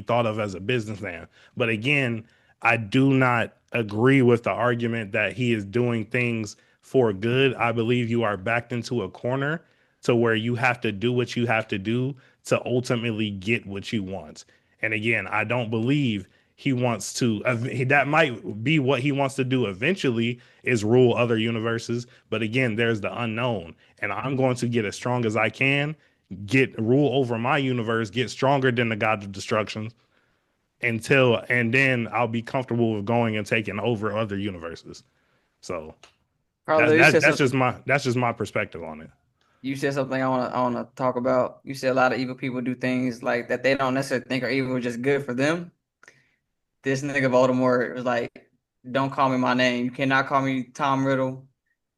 thought of as a businessman. But again, I do not agree with the argument that he is doing things for good. I believe you are backed into a corner to where you have to do what you have to do to ultimately get what you want. And again, I don't believe he wants to, that might be what he wants to do eventually, is rule other universes. But again, there's the unknown, and I'm going to get as strong as I can, get rule over my universe, get stronger than the God of Destruction and then I'll be comfortable with going and taking over other universes. So Carlo, that's just my perspective on it. You said something I wanna talk about. You said a lot of evil people do things like that they don't necessarily think are evil, just good for them. This nigga Voldemort was like, don't call me my name. You cannot call me Tom Riddle. You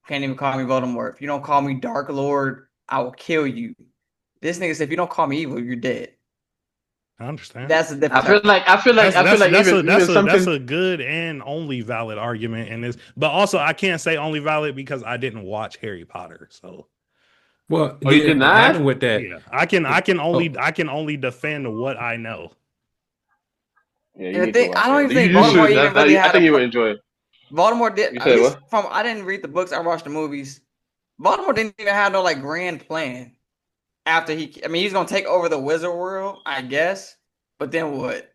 can't even call me Voldemort. If you don't call me Dark Lord, I will kill you. This nigga said, if you don't call me evil, you're dead. I understand. That's the difference. I feel like that's a good and only valid argument in this. But also, I can't say only valid because I didn't watch Harry Potter. So, well, you did not? with that. Yeah, I can only defend what I know. Yeah, and the thing, I don't even think Voldemort even really had. I think you would enjoy it. Voldemort did. You said what? I didn't read the books. I watched the movies. Voldemort didn't even have no like grand plan. After he's gonna take over the wizard world, I guess. But then what?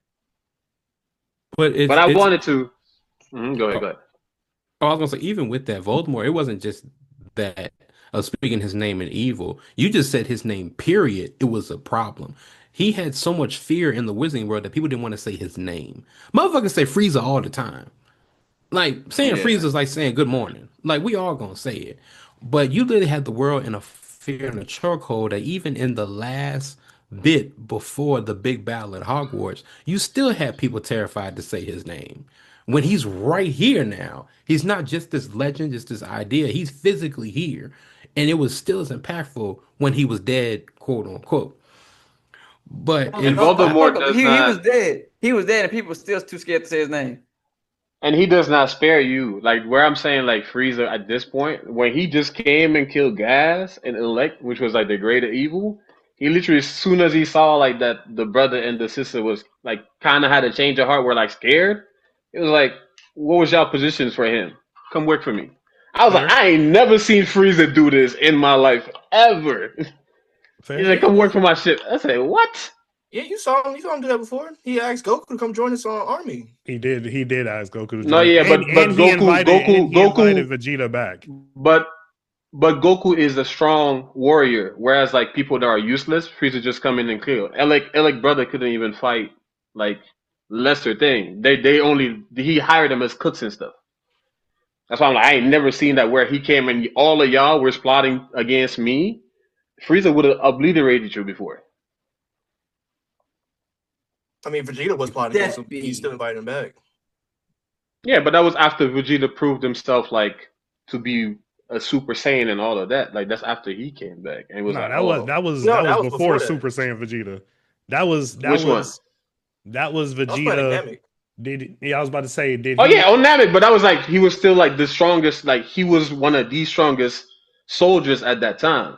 But I wanted to. Go ahead. Oh, I was gonna say, even with that, Voldemort, it wasn't just that of speaking his name in evil. You just said his name, period. It was a problem. He had so much fear in the wizarding world that people didn't want to say his name. Motherfuckers say Frieza all the time. Like, saying Frieza is like saying good morning. Like, we all gonna say it. But you literally had the world in a fear and a chokehold that even in the last bit before the big battle at Hogwarts, you still had people terrified to say his name. When he's right here now, he's not just this legend, just this idea. He's physically here. And it was still as impactful when he was dead, quote unquote. But and Voldemort he was dead. He was dead, and people were still too scared to say his name. And he does not spare you. Like where I'm saying, like Frieza at this point, when he just came and killed Gas and Elect, which was like the greater evil, he literally, as soon as he saw like that the brother and the sister was like kind of had a change of heart, were like scared. It was like, what was y'all positions for him? Come work for me. I was like, I ain't never seen Frieza do this in my life ever. He's like, come work for my ship. I say, what? Yeah, you saw him do that before. He asked Goku to come join his army. He did ask Goku to join. No, yeah, but Goku invited Vegeta back. But Goku is a strong warrior, whereas like people that are useless, Frieza just come in and kill. Elec brother couldn't even fight like lesser thing. He hired them as cooks and stuff. That's why I'm like, I ain't never seen that where he came and all of y'all were plotting against me. Frieza would have obliterated you before. I mean, Vegeta was plotting against him. He still invited him back. Yeah, but that was after Vegeta proved himself like to be a Super Saiyan and all of that. Like that's after he came back. And it was that was before Super Saiyan Vegeta. That was Vegeta. That was Namek. I was about to say, on Namek, but that was like he was still like the strongest. Like he was one of the strongest soldiers at that time.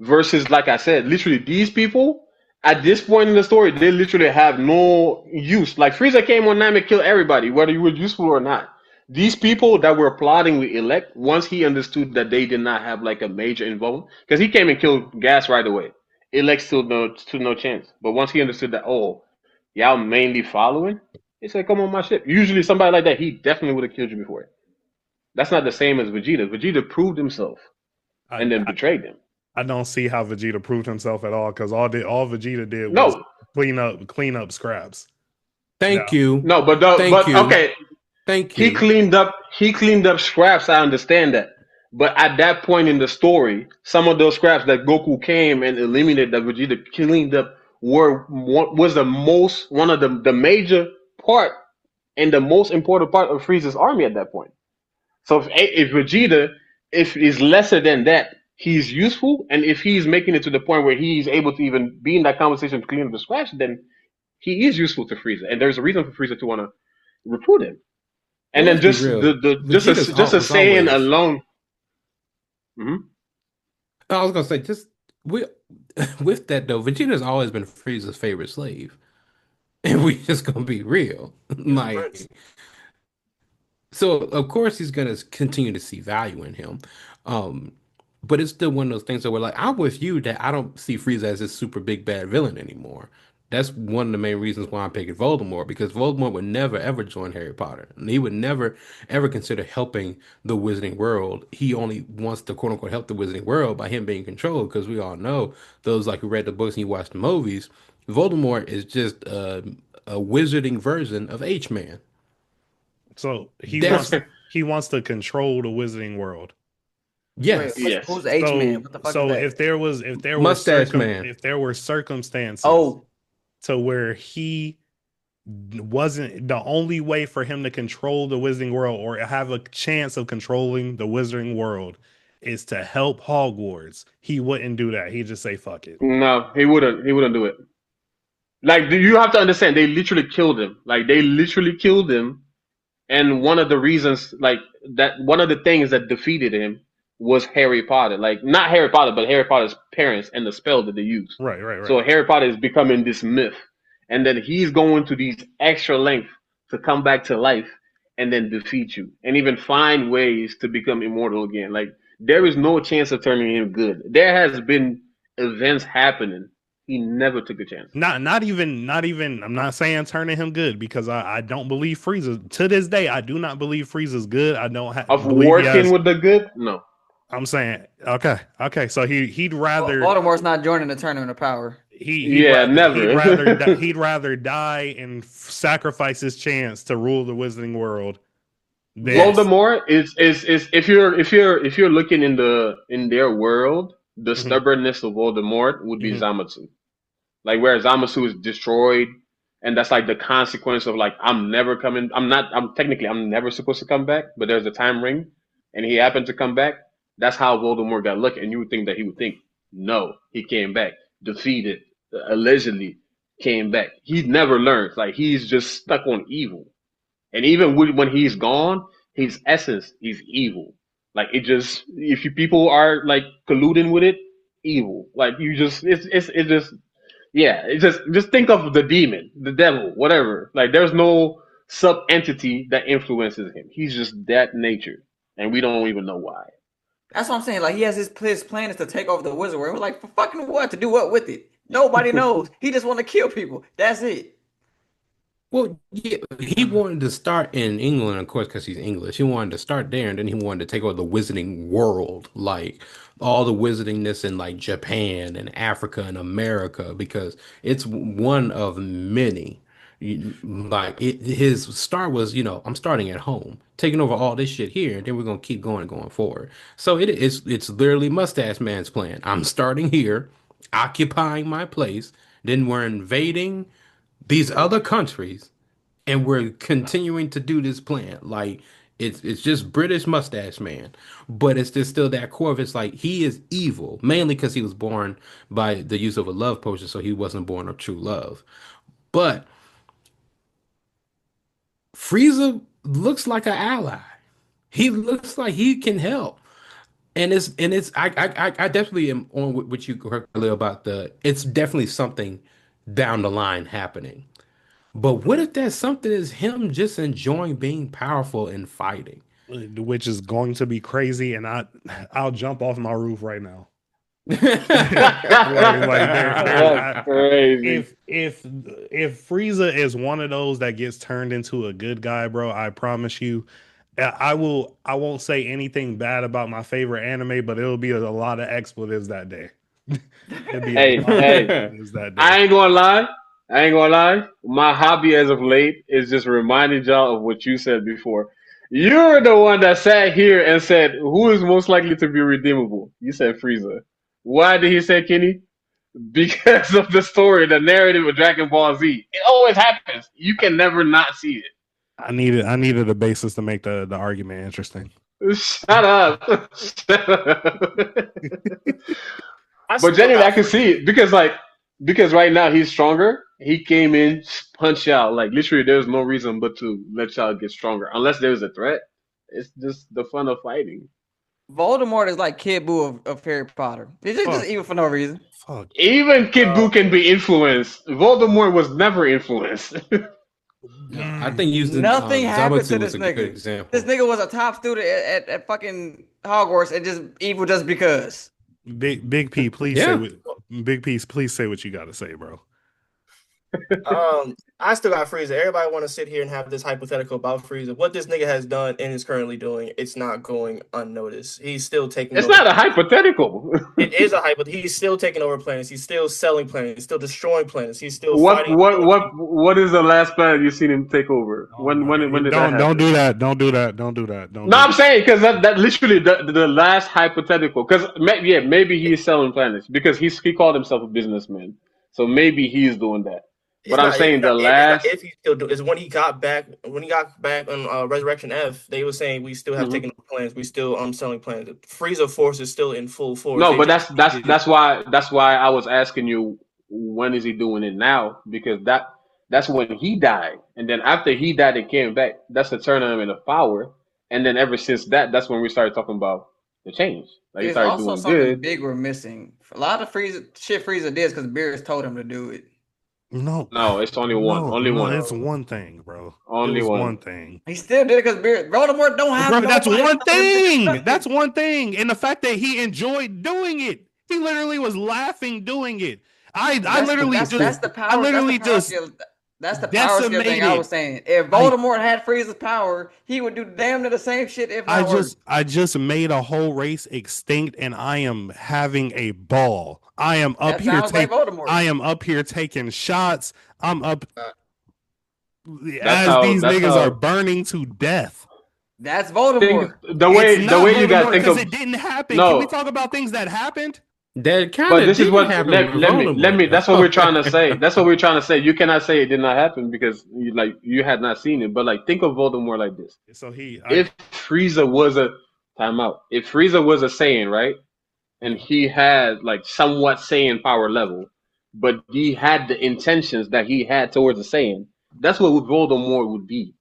Versus, like I said, literally these people. At this point in the story, they literally have no use. Like Frieza came on Namek, killed everybody, whether you were useful or not. these people that were plotting with Elect, once he understood that they did not have like a major involvement, because he came and killed Gas right away. Elect still no chance. But once he understood that, oh, y'all mainly following, he said, "Come on my ship." Usually, somebody like that, he definitely would have killed you before. That's not the same as Vegeta. Vegeta proved himself I, and then I betrayed them. I don't see how Vegeta proved himself at all because all Vegeta did was No, clean up scraps. Thank you. no, Thank you. okay, Thank he you. cleaned up scraps. I understand that, but at that point in the story, some of those scraps that Goku came and eliminated that Vegeta cleaned up was one of the major part and the most important part of Frieza's army at that point. So if Vegeta if is lesser than that, he's useful, and if he's making it to the point where he's able to even be in that conversation to clean up the scratch, then he is useful to Frieza, and there's a reason for Frieza to want to recruit him. And Well, then let's be just real. Vegeta's just a was saying always. alone. Mhm. I was gonna say just with with that though, Vegeta's always been Frieza's favorite slave, and we just gonna be real. Prince. Like, so of course he's gonna continue to see value in him. Um, but it's still one of those things that we're like, I'm with you that I don't see Frieza as this super big bad villain anymore. That's one of the main reasons why I'm picking Voldemort, because Voldemort would never ever join Harry Potter. And he would never ever consider helping the Wizarding World. He only wants to quote unquote help the Wizarding World by him being controlled, because we all know, those like who read the books and you watch the movies, Voldemort is just a wizarding version of H-Man. So That's he wants to control the Wizarding World. yes. Yes. Who's H Man? What the fuck So is that? Mustache man. if there were circumstances Oh, to where he wasn't the only way for him to control the Wizarding World or have a chance of controlling the Wizarding World is to help Hogwarts, he wouldn't do that. He'd just say fuck it. No, he wouldn't. He wouldn't do it. Like you have to understand, they literally killed him. Like they literally killed him. And one of the reasons, like that, one of the things that defeated him was Harry Potter. Like not Harry Potter, but Harry Potter's parents and the spell that they used. Right. So Harry Potter is becoming this myth, and then he's going to these extra lengths to come back to life and then defeat you, and even find ways to become immortal again. Like there is no chance of turning him good. There has been events happening. He never took a chance. Not even I'm not saying turning him good because I don't believe Frieza to this day. I do not believe Frieza's good. I don't Of believe he working has, with the good, no. I'm saying okay. So he'd rather Baltimore's not joining the tournament of power. Yeah, never. He'd rather die and sacrifice his chance to rule the Wizarding World. Than, Voldemort is if you're looking in their world, the stubbornness of Voldemort would be Zamasu. Like where Zamasu is destroyed, and that's like the consequence of like I'm never coming. I'm never supposed to come back, but there's a time ring, and he happened to come back. That's how Voldemort got lucky, and you would think that he would think, no, he came back, defeated, allegedly came back. He never learns. Like he's just stuck on evil. And even when he's gone, his essence is evil. Like it just, if you people are like colluding with it, evil. Like you just, it's just, yeah. It's just think of the demon, the devil, whatever. Like there's no sub entity that influences him. He's just that nature, and we don't even know why. That's what I'm saying. Like he has his plan is to take over the wizard world. We're like, for fucking what? To do what with it? Nobody knows. He just want to kill people. That's it. Well, yeah, he wanted to start in England, of course, because he's English. He wanted to start there, and then he wanted to take over the wizarding world, like all the wizardingness in like Japan and Africa and America, because it's one of many. His start was, I'm starting at home, taking over all this shit here, and then we're gonna keep going forward. So it's literally Mustache Man's plan. I'm starting here, occupying my place, then we're invading these other countries, and we're continuing to do this plan. Like it's just British Mustache Man, but it's just still that core of it's like he is evil, mainly because he was born by the use of a love potion, so he wasn't born of true love. But Frieza looks like an ally. He looks like he can help. And it's I definitely am on with you earlier about it's definitely something down the line happening. But what if that something is him just enjoying being powerful and fighting? which is going to be crazy, and I'll jump off my roof right now. That's crazy. If Frieza is one of those that gets turned into a good guy, bro, I promise you, I won't say anything bad about my favorite anime, but it'll be a lot of expletives that day. It'll be Hey, a lot of hey, expletives that day. I ain't gonna lie. I ain't gonna lie. My hobby as of late is just reminding y'all of what you said before. You're the one that sat here and said, "Who is most likely to be redeemable?" You said Frieza. Why did he say Kenny? Because of the story, the narrative of Dragon Ball Z. It always happens. You can never not see it. I needed a basis to make the argument interesting. Shut up. Shut up. I But still genuinely, I got can see it because right now he's stronger. He came in, punch out. Like literally, there's no reason but to let y'all get stronger, unless there's a threat. It's just the fun of fighting. Voldemort is like Kid Buu of Harry Potter. He's just evil for no reason. Fuck. Even Kid Buu can be influenced. Voldemort was never influenced. I think using Nothing happened to Zabutu this was a good nigga. example. This nigga was a top student at fucking Hogwarts and just evil just because. Big P, please Yeah. please say what you got to say, bro. I still got Frieza. Everybody want to sit here and have this hypothetical about Frieza. What this nigga has done and is currently doing, it's not going unnoticed. He's still taking. It's over. not a hypothetical. It is a hypothetical. He's still taking over planets. He's still selling planets. He's still destroying planets. He's still What fighting. what is the last planet you've seen him take over? When did that happen? Don't do that. Don't do that. Don't do that. No, I'm saying because that literally the last hypothetical. Because maybe he's selling planets because he called himself a businessman. So maybe he's doing that. But I'm saying the last. If he still do is when he got back on Resurrection F, they were saying we still have taken over planets. We still selling planets. Frieza Force is still in full force. No, but that's why I was asking you when is he doing it now, because that's when he died, and then after he died and came back, that's the tournament of power, and then ever since that's when we started talking about the change. Like he There's started also doing something good. big we're missing. A lot of Frieza did because Beerus told him to do it. No, it's only one. Only one. It's one thing, bro. Only one thing. He still did it because Voldemort don't have. Bro, that's nobody one else to do thing. it. That's one thing. And the fact that he enjoyed doing it. He literally was laughing doing it. That's the power skill thing I was saying. If Voldemort had Frieza's power, he would do damn near the same shit. If I just made a whole race extinct, and I am having a ball. I am up here taking shots. I'm up as these niggas are burning to death. That's Voldemort. The way you gotta think of it didn't happen. No. Can we talk about things that happened? That kind But of this is what happen. let me. That's what we're trying to say. That's what we're trying to say. You cannot say it did not happen because you had not seen it. But think of Voldemort like this. So if Frieza was a timeout, if Frieza was a Saiyan, right, and he had somewhat Saiyan power level, but he had the intentions that he had towards a Saiyan, that's what Voldemort would be.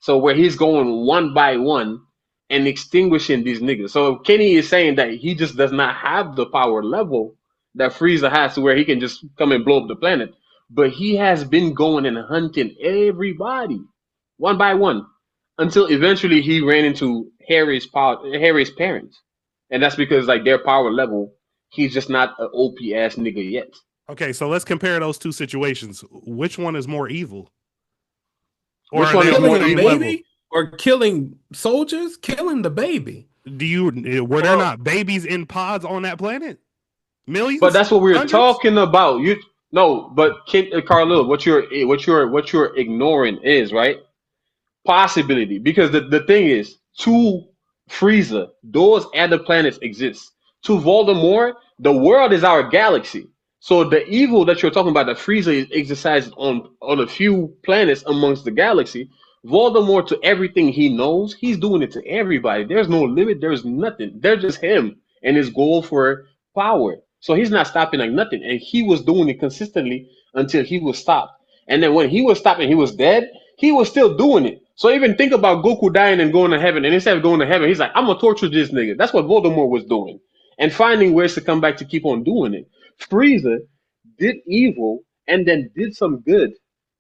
So where he's going one by one and extinguishing these niggas. So Kenny is saying that he just does not have the power level that Frieza has to where he can just come and blow up the planet. But he has been going and hunting everybody one by one until eventually he ran into Harry's parents. And that's because their power level, he's just not an OP ass nigga yet. Okay, so let's compare those two situations. Which one is more evil? Or Which one is more Killing a evil? baby or killing soldiers? Killing the baby. Were there not babies in pods on that planet? Millions? But that's what we were Hundreds? talking about. Carlo, what you're ignoring is right possibility, because the thing is, to Frieza, those other planets exist. To Voldemort, the world is our galaxy. So the evil that you're talking about, that Frieza is exercised on a few planets amongst the galaxy, Voldemort, to everything he knows, he's doing it to everybody. There's no limit. There's nothing. They're just him and his goal for power. So he's not stopping nothing. And he was doing it consistently until he was stopped. And then when he was stopped and he was dead, he was still doing it. So even think about Goku dying and going to heaven. And instead of going to heaven, he's like, I'm going to torture this nigga. That's what Voldemort was doing. And finding ways to come back to keep on doing it. Frieza did evil and then did some good.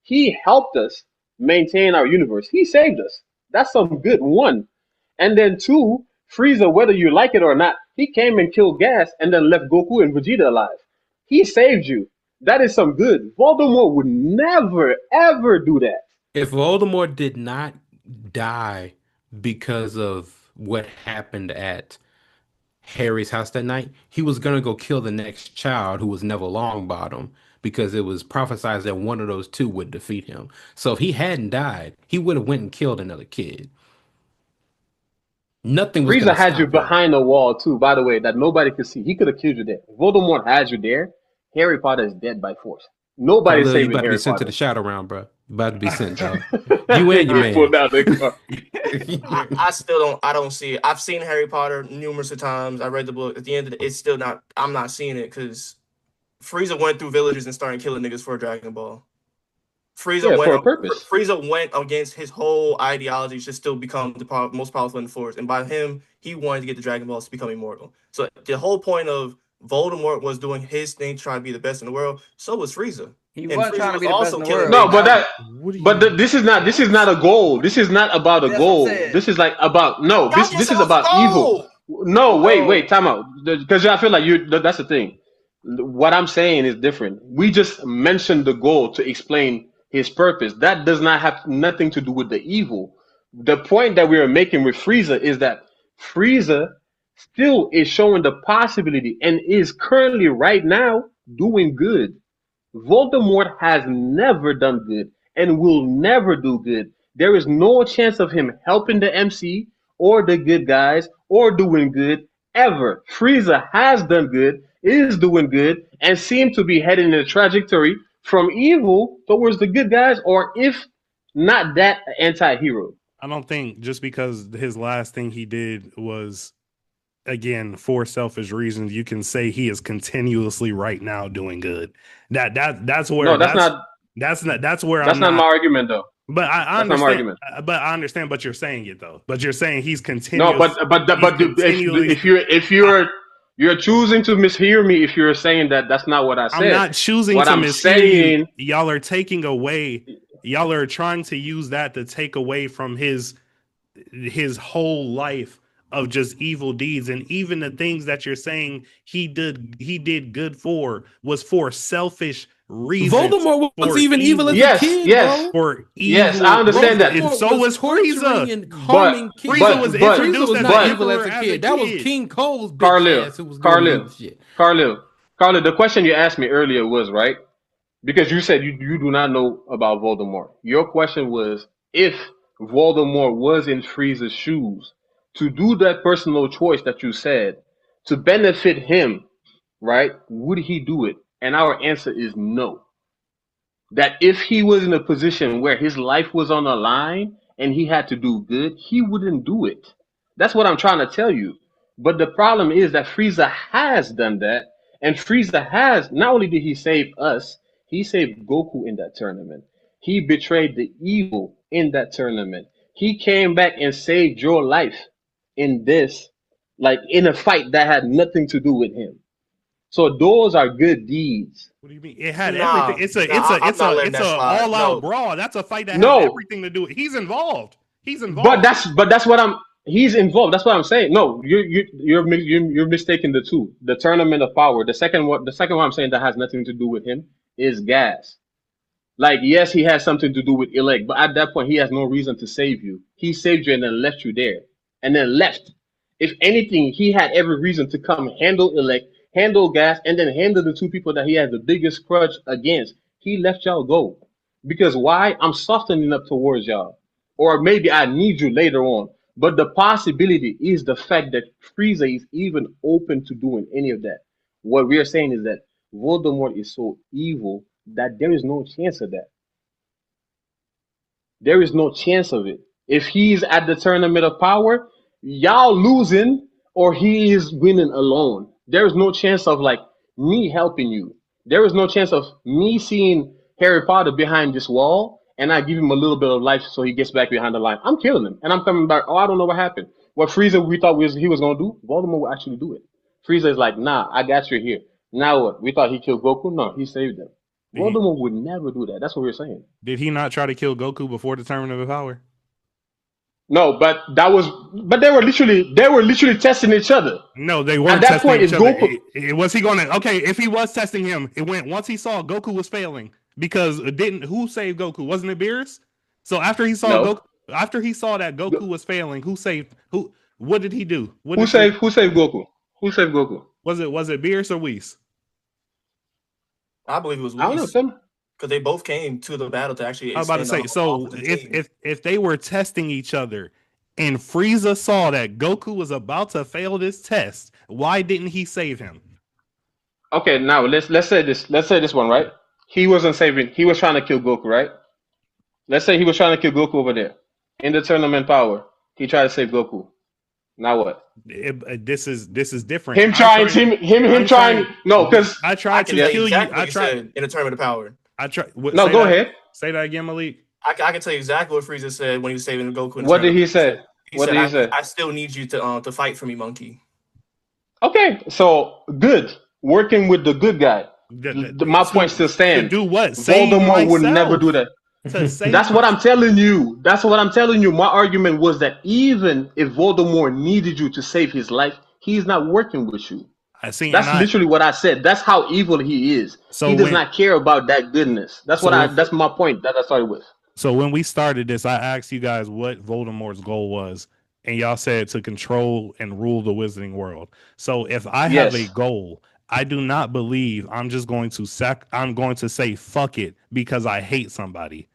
He helped us maintain our universe. He saved us. That's some good one. And then two, Frieza, whether you like it or not, he came and killed Gas and then left Goku and Vegeta alive. He saved you. That is some good. Voldemort would never ever do that. If Voldemort did not die because of what happened at Harry's house that night, he was gonna go kill the next child, who was Neville Longbottom, because it was prophesied that one of those two would defeat him. So if he hadn't died, he would have went and killed another kid. Nothing was Frieza gonna had stop you him. behind a wall too, by the way, that nobody could see. He could have killed you there. Voldemort had you there. Harry Potter is dead by force. Nobody's Khalil, you saving about to be Harry sent to Potter. the shadow round, bro. You about to be sent, dog. You and your Pull man. down the car. I still don't. I don't see it. I've seen Harry Potter numerous of times. I read the book. At the end of it's still not. I'm not seeing it because Frieza went through villages and started killing niggas for a Dragon Ball. Yeah, for a purpose. Frieza went against his whole ideology to still become the most powerful in the Force, and by him, he wanted to get the Dragon Balls to become immortal. So the whole point of Voldemort was doing his thing, trying to be the best in the world. So was Frieza. He And wasn't Frieza trying to was be the best also in the killing world. No, but that. What do you But this is not a goal. This is not about a That's what I'm goal. saying. This is like about no. Y'all This just this said is it was about a evil. goal. No, wait, No. wait, time out. Because I feel like you. That's the thing. What I'm saying is different. We just mentioned the goal to explain his purpose. That does not have nothing to do with the evil. The point that we are making with Frieza is that Frieza still is showing the possibility and is currently right now doing good. Voldemort has never done good and will never do good. There is no chance of him helping the MC or the good guys or doing good ever. Frieza has done good, is doing good, and seems to be heading in a trajectory from evil towards the good guys, or if not that, anti-hero. I don't think just because his last thing he did was, again, for selfish reasons, you can say he is continuously right now doing good. That's where No, that's not that's where that's I'm not not. my argument though. But I That's not my understand. argument. But I understand. But you're saying it though. But you're saying he's No, continuous. but continually- if you're choosing to mishear me if you're saying that that's not what I said. I'm not choosing What to I'm mishear saying, you. Y'all are taking away. Y'all are trying to use that to take away from his whole life of just evil deeds, and even the things that you're saying he did good for was for selfish reasons. Voldemort was for even evil as Yes, a kid, yes. bro. For Yes, evil I understand that. reasons. And so was torturing Frieza. and harming kids. Frieza was but- introduced Frieza was as not an evil as emperor a kid. That was King Cole's bitch Carlil, ass who was doing Carlil, evil shit. Carlil, the question you asked me earlier was right because you said you do not know about Voldemort. Your question was if Voldemort was in Frieza's shoes to do that personal choice that you said to benefit him, right? Would he do it? And our answer is no. That if he was in a position where his life was on the line and he had to do good, he wouldn't do it. That's what I'm trying to tell you. But the problem is that Frieza has done that, and Frieza has not only did he save us, he saved Goku in that tournament. He betrayed the evil in that tournament. He came back and saved your life in this, like in a fight that had nothing to do with him. So those are good deeds. What do you mean? It had Nah, everything. I'm not letting that slide. all out No. brawl. That's a fight that No. has everything to do with. He's involved. He's involved. But that's what I'm. He's involved. That's what I'm saying. No, you're mistaking the two. The tournament of power. The second one I'm saying that has nothing to do with him is Gas. Like yes, he has something to do with Elect, but at that point he has no reason to save you. He saved you and then left you there, and then left. If anything, he had every reason to come handle Elect, handle Gas, and then handle the two people that he has the biggest grudge against. He let y'all go because why? I'm softening up towards y'all, or maybe I need you later on. But the possibility is the fact that Frieza is even open to doing any of that. What we are saying is that Voldemort is so evil that there is no chance of that. There is no chance of it. If he's at the tournament of power, y'all losing or he is winning alone. There is no chance of like me helping you. There is no chance of me seeing Harry Potter behind this wall and I give him a little bit of life so he gets back behind the line. I'm killing him and I'm coming back. Oh, I don't know what happened. What Frieza we thought he was gonna do, Voldemort will actually do it. Frieza is like, nah, I got you here. Now what? We thought he killed Goku? No, he saved him. Voldemort would never do that. That's what we're saying. Did he not try to kill Goku before the tournament of power? No, but they were literally testing each other. No, they weren't At that testing point, each if other. Goku, Was he going to? Okay, if he was testing him, it went once he saw Goku was failing because who saved Goku? Wasn't it Beerus? So after he saw No. Goku, after he saw that Goku was failing, who saved who? What did he do? Who saved Goku? Who saved Goku? Was it Beerus or Whis? I believe it was I don't know, Whis. Tim. Because they both came to the battle to actually. I was about to say. extend So off of the team. if they were testing each other, and Frieza saw that Goku was about to fail this test, why didn't he save him? Okay, now let's say this. Let's say this one, right? He wasn't saving. He was trying to kill Goku, right? Let's say he was trying to kill Goku over there in the tournament power. He tried to save Goku. Now what? This is different. Him trying. No, because I tried to tell kill you. exactly I what tried. said in the tournament of power. I tried. No, go ahead. Say that again, Malik. I can tell you exactly what Frieza said when he was saving Goku. In the What did he tournament. say? What did he say? I still need you to fight for me, monkey. Okay, so good. Working with the good guy. My point still stands. To do what? Save Voldemort would myself. never do that. That's what I'm telling you. That's what I'm telling you. My argument was that even if Voldemort needed you to save his life, he's not working with you. That's literally what I said. That's how evil he is. So he does not care about that goodness. That's my point that I started with. So when we started this, I asked you guys what Voldemort's goal was, and y'all said to control and rule the wizarding world. So if I have a goal, I do not believe I'm just going to I'm going to say fuck it because I hate somebody.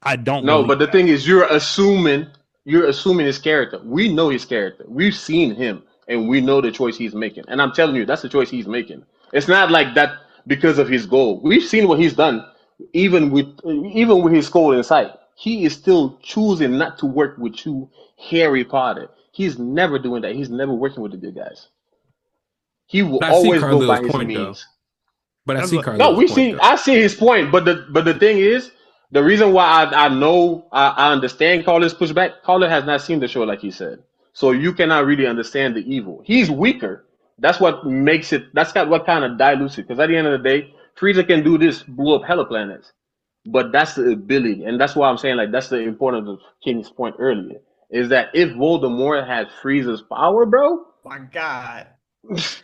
I don't. No, but the thing is, you're assuming his character. We know his character. We've seen him, and we know the choice he's making. And I'm telling you, that's the choice he's making. It's not like that because of his goal. We've seen what he's done, even with his goal in sight. He is still choosing not to work with you, Harry Potter. He's never doing that. He's never working with the good guys. He will always go by his means. But I see Carlos. No, I see his point. But the thing is, the reason why I understand Carlos' pushback, Carlos has not seen the show like he said. So you cannot really understand the evil. He's weaker. That's what makes it. That's what kind of dilutes it. Because at the end of the day, Frieza can do this, blow up hella planets. But that's the ability, and that's why I'm saying that's the importance of Kenny's point earlier. Is that if Voldemort had Frieza's power, bro? My God. It's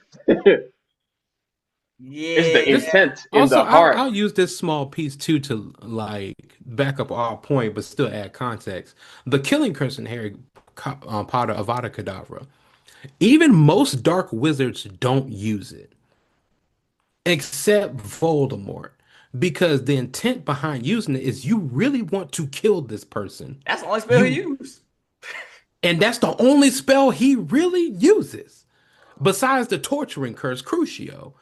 the intent in the heart. I'll use this small piece too to back up our point, but still add context. The killing curse in Harry Potter Avada Kedavra. Even most dark wizards don't use it, except Voldemort, because the intent behind using it is you really want to kill this person. That's the only spell he used, and that's the only spell he really uses, besides the torturing curse, Crucio.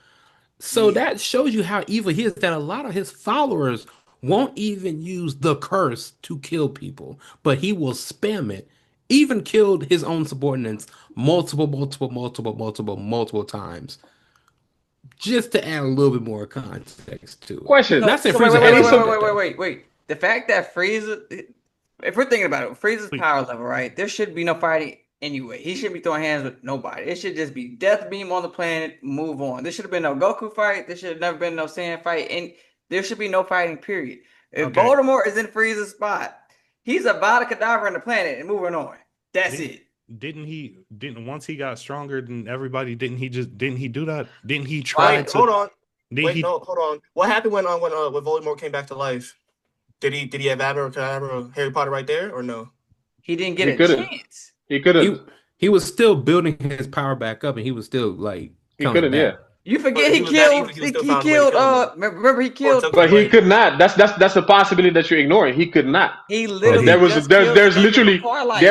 So that shows you how evil he is, that a lot of his followers won't even use the curse to kill people, but he will spam it. Even killed his own subordinates multiple times. Just to add a little bit more context to it. Question. Wait. The fact that Frieza, if we're thinking about it, Frieza's power level, right? There should be no fighting anyway. He shouldn't be throwing hands with nobody. It should just be death beam on the planet, move on. There should have been no Goku fight. There should have never been no Saiyan fight. And there should be no fighting, period. If Voldemort is in Frieza's spot, he's a Vada Kedavra on the planet and moving on. That's it. Didn't once he got stronger than everybody, didn't he do that? Didn't he try to hold on. Hold on. What happened when Voldemort came back to life? Did he have Harry Potter right there or no? He didn't get a chance. He could have. He was still building his power back up, and he was still he could have. Yeah. You forget he killed. Remember he killed. But he could not. That's a possibility that you're ignoring. He could not. He literally. There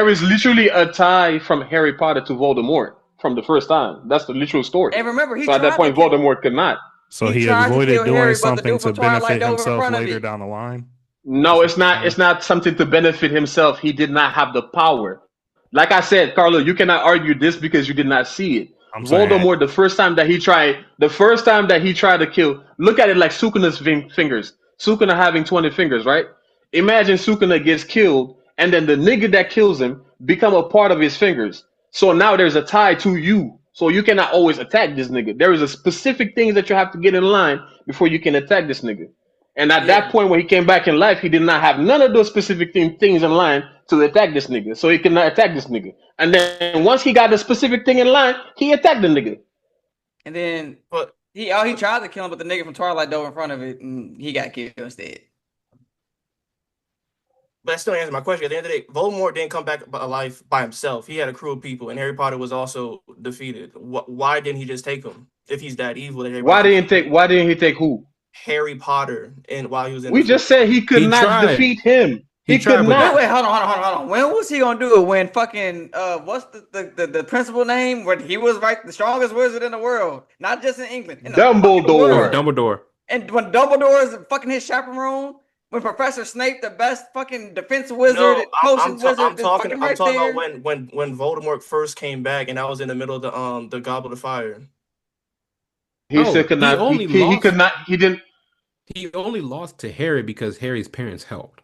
is literally a tie from Harry Potter to Voldemort from the first time. That's the literal story. And remember, so at that point, Voldemort could not. So he avoided doing something to benefit himself later down the line. No, it's not. It's not something to benefit himself. He did not have the power. Like I said, Carlo, you cannot argue this because you did not see it. Voldemort, the first time that he tried to kill, look at it like Sukuna's fingers. Sukuna having 20 fingers, right? Imagine Sukuna gets killed, and then the nigga that kills him become a part of his fingers. So now there's a tie to you. So you cannot always attack this nigga. There is a specific thing that you have to get in line before you can attack this nigga. And at Yeah. that point, when he came back in life, he did not have none of those specific things in line to attack this nigga. So he could not attack this nigga. And then once he got the specific thing in line, he attacked the nigga. And then But he tried to kill him, but the nigga from Twilight dove in front of it, and he got killed instead. that still answers my question. At the end of the day, Voldemort didn't come back alive by himself. He had a crew of people, and Harry Potter was also defeated. Why didn't he just take him if he's that evil? That Why didn't he take who? Harry Potter? And while he was in, We just said he could He not tried. defeat him. He tried, could but not. Wait, hold on. When was he gonna do it? When fucking what's the principal name? When he was the strongest wizard in the world, not just in England. In the fucking Dumbledore. world. Dumbledore. And when Dumbledore is fucking his chaperone, when Professor Snape, the best fucking defense wizard, no, potion I'm wizard, is talking fucking right about there. when Voldemort first came back, and I was in the middle of the Goblet of Fire. He still could not. He could not. He didn't. He only lost to Harry because Harry's parents helped.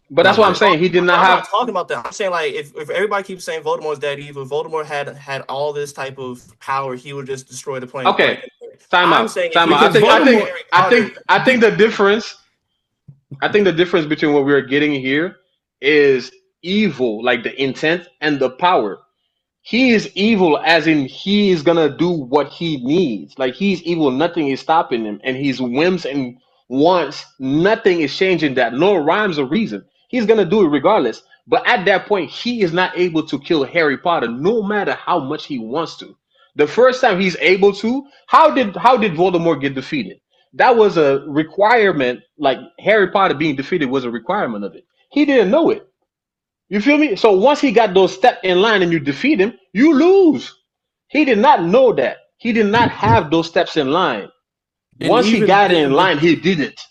But that's what I'm saying. He did not I'm have. not talking about that. I'm saying like if everybody keeps saying Voldemort's that evil, if Voldemort had all this type of power, he would just destroy the planet. Okay, time I'm out. saying Time out. I think the difference. I think the difference between what we're getting here is evil, like the intent, and the power. He is evil, as in he is gonna do what he needs. Like he's evil, nothing is stopping him, and his whims and wants, nothing is changing that. No rhymes or reason. He's gonna do it regardless. But at that point, he is not able to kill Harry Potter, no matter how much he wants to. The first time he's able to, how did Voldemort get defeated? That was a requirement. Like Harry Potter being defeated was a requirement of it. He didn't know it. You feel me? So once he got those steps in line and you defeat him, you lose. He did not know that. He did not have those steps in line. And once he even got then in line, he did it.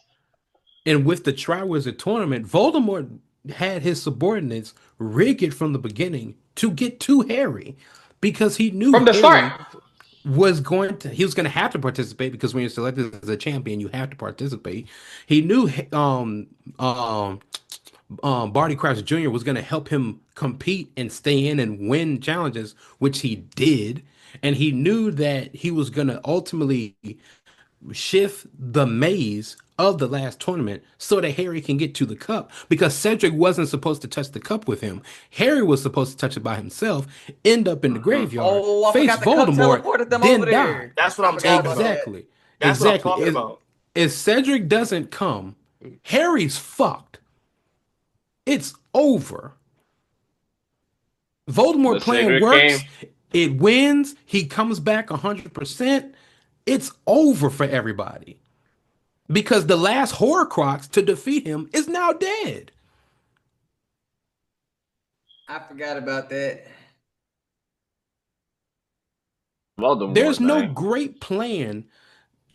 And with the Triwizard Tournament, Voldemort had his subordinates rig it from the beginning to get to Harry because he knew From the Harry start. he was going to have to participate because when you're selected as a champion, you have to participate. He knew Barty Crouch Jr. was going to help him compete and stay in and win challenges, which he did. And he knew that he was going to ultimately shift the maze of the last tournament so that Harry can get to the cup because Cedric wasn't supposed to touch the cup with him. Harry was supposed to touch it by himself, end up in the graveyard, face Voldemort, then die. That's what I'm talking about. Exactly. That's what I'm talking about. If Cedric doesn't come, Harry's fucked. It's over. Voldemort plan Cedric works. came. It wins. He comes back 100%. It's over for everybody. Because the last Horcrux to defeat him is now dead. I forgot about that. Voldemort, There's no man. great plan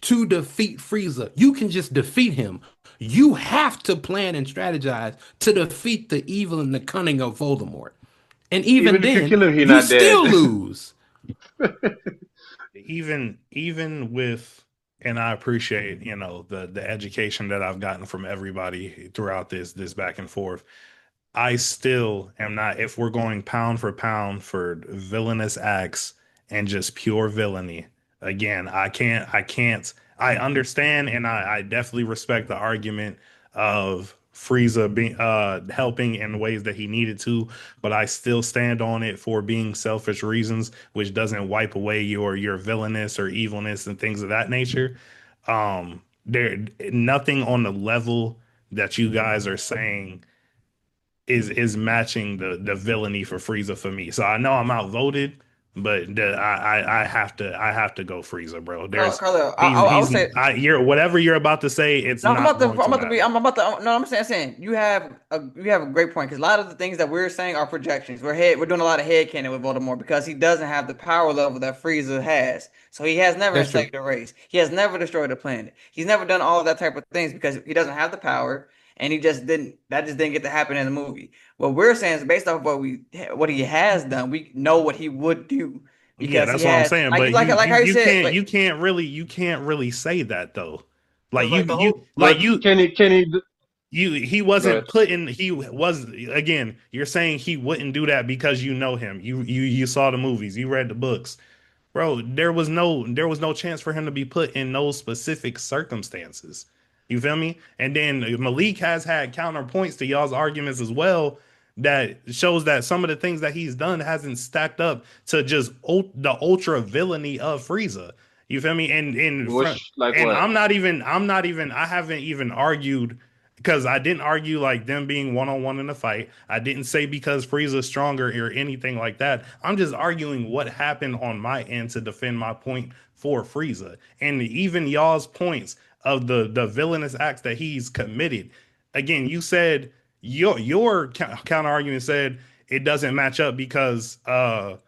to defeat Frieza. You can just defeat him. You have to plan and strategize to defeat the evil and the cunning of Voldemort. And even Even if you then, kill him, he you not still dead. lose. Even with, and I appreciate the education that I've gotten from everybody throughout this back and forth. I still am not, if we're going pound for villainous acts and just pure villainy. Again, I understand and I definitely respect the argument of Frieza being helping in ways that he needed to, but I still stand on it for being selfish reasons, which doesn't wipe away your villainous or evilness and things of that nature. There nothing on the level that you guys are saying is matching the villainy for Frieza for me. So I know I'm outvoted, but I have to go Frieza, bro. There's Carlo, I would say whatever you're about to say. It's no, not I'm saying you have a great point because a lot of the things that we're saying are projections. We're doing a lot of headcanon with Voldemort because he doesn't have the power level that Frieza has. So he has never saved a race. He has never destroyed a planet. He's never done all of that type of things because he doesn't have the power. And he just didn't get to happen in the movie. What we're saying is based off what he has done, we know what he would do. Yeah, that's what I'm saying. But you can't really say that though. He wasn't putting, he was, again, you're saying he wouldn't do that because you know him. You saw the movies, you read the books. Bro, there was no chance for him to be put in those specific circumstances. You feel me? And then Malik has had counterpoints to y'all's arguments as well that shows that some of the things that he's done hasn't stacked up to just the ultra villainy of Frieza. You feel me? Which, like And what? I haven't even argued because I didn't argue like them being one-on-one in a fight. I didn't say because Frieza's stronger or anything like that. I'm just arguing what happened on my end to defend my point for Frieza. And even y'all's points of the villainous acts that he's committed. Again, you said your counter argument said it doesn't match up because of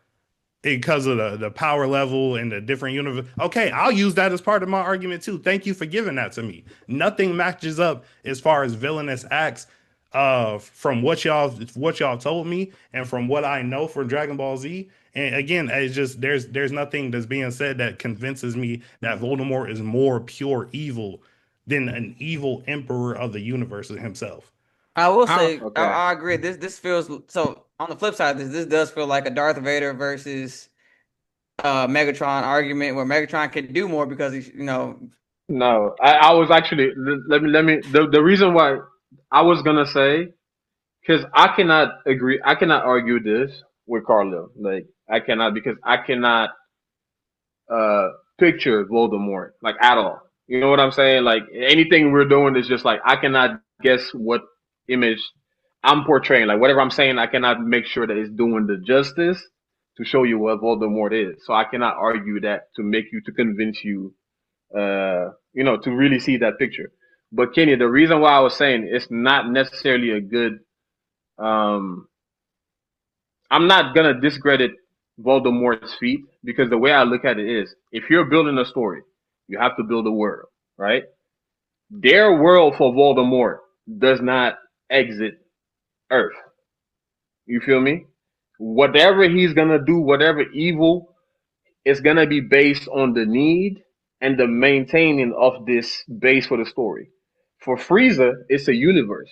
the power level and the different universe. Okay, I'll use that as part of my argument too. Thank you for giving that to me. Nothing matches up as far as villainous acts from what y'all told me and from what I know for Dragon Ball Z. And again, it's just there's nothing that's being said that convinces me that Voldemort is more pure evil than an evil emperor of the universe himself. I will say, Okay. I agree. This feels so. On the flip side, this does feel like a Darth Vader versus Megatron argument, where Megatron can do more because he's, No, I was actually let me the reason why I was gonna say, because I cannot agree, I cannot argue this with Carlo. Like I cannot, because I cannot uh picture Voldemort like at all. You know what I'm saying? Like anything we're doing is just like I cannot guess what image I'm portraying. Like whatever I'm saying, I cannot make sure that it's doing the justice to show you what Voldemort is. So I cannot argue that to convince you to really see that picture. But Kenny, the reason why I was saying it's not necessarily a good, um, I'm not gonna discredit Voldemort's feat, because the way I look at it is, if you're building a story, you have to build a world, right? Their world for Voldemort does not exit Earth. You feel me? Whatever he's gonna do, whatever evil, it's gonna be based on the need and the maintaining of this base for the story. For Frieza, it's a universe.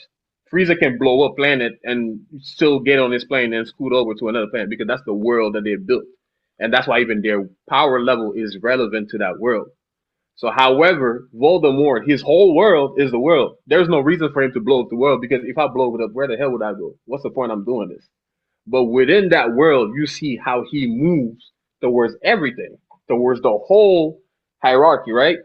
Frieza can blow up planet and still get on his plane and scoot over to another planet, because that's the world that they built. And that's why even their power level is relevant to that world. So, however, Voldemort, his whole world is the world. There's no reason for him to blow up the world, because if I blow it up, where the hell would I go? What's the point I'm doing this? But within that world, you see how he moves towards everything, towards the whole hierarchy, right?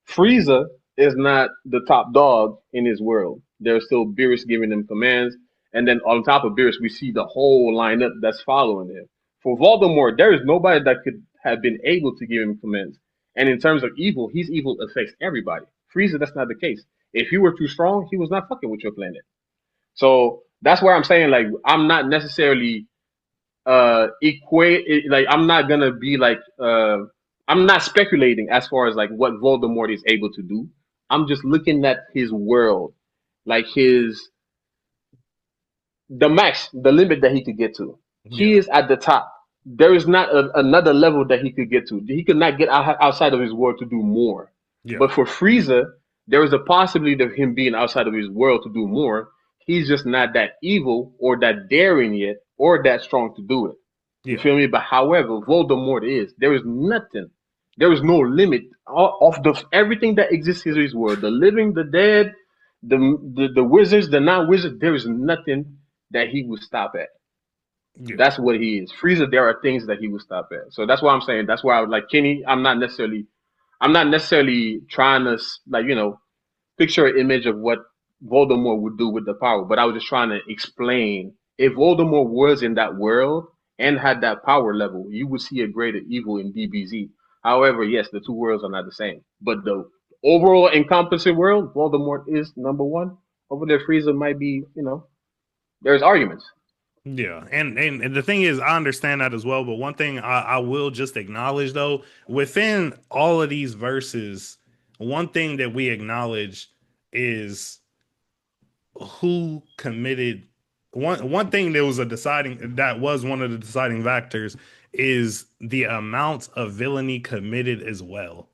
Frieza is not the top dog in his world. There's still Beerus giving him commands. And then on top of Beerus, we see the whole lineup that's following him. For Voldemort, there is nobody that could have been able to give him commands. And in terms of evil, his evil affects everybody. Frieza, that's not the case. If you were too strong, he was not fucking with your planet. So that's where I'm saying, like, I'm not necessarily like I'm not gonna be like I'm not speculating as far as like what Voldemort is able to do. I'm just looking at his world, like the max, the limit that he could get to. He is at the top. There is not another level that he could get to. He could not get outside of his world to do more. Yeah. But for Frieza, there is a possibility of him being outside of his world to do more. He's just not that evil or that daring yet or that strong to do it. You feel me? But however, Voldemort is. There is nothing. There is no limit of everything that exists in his world. The living, the dead, the wizards, the non-wizards. There is nothing that he would stop at. Yeah. That's what he is. Frieza, there are things that he would stop at. So that's why I'm saying. That's why I would like Kenny. I'm not necessarily trying to picture an image of what Voldemort would do with the power. But I was just trying to explain, if Voldemort was in that world and had that power level, you would see a greater evil in DBZ. However, yes, the two worlds are not the same. But the overall encompassing world, Voldemort is number one. Over there, Frieza might be, there's arguments. Yeah, and the thing is, I understand that as well. But one thing I will just acknowledge, though, within all of these verses, one thing that we acknowledge is who committed. One thing that was one of the deciding factors is the amount of villainy committed as well.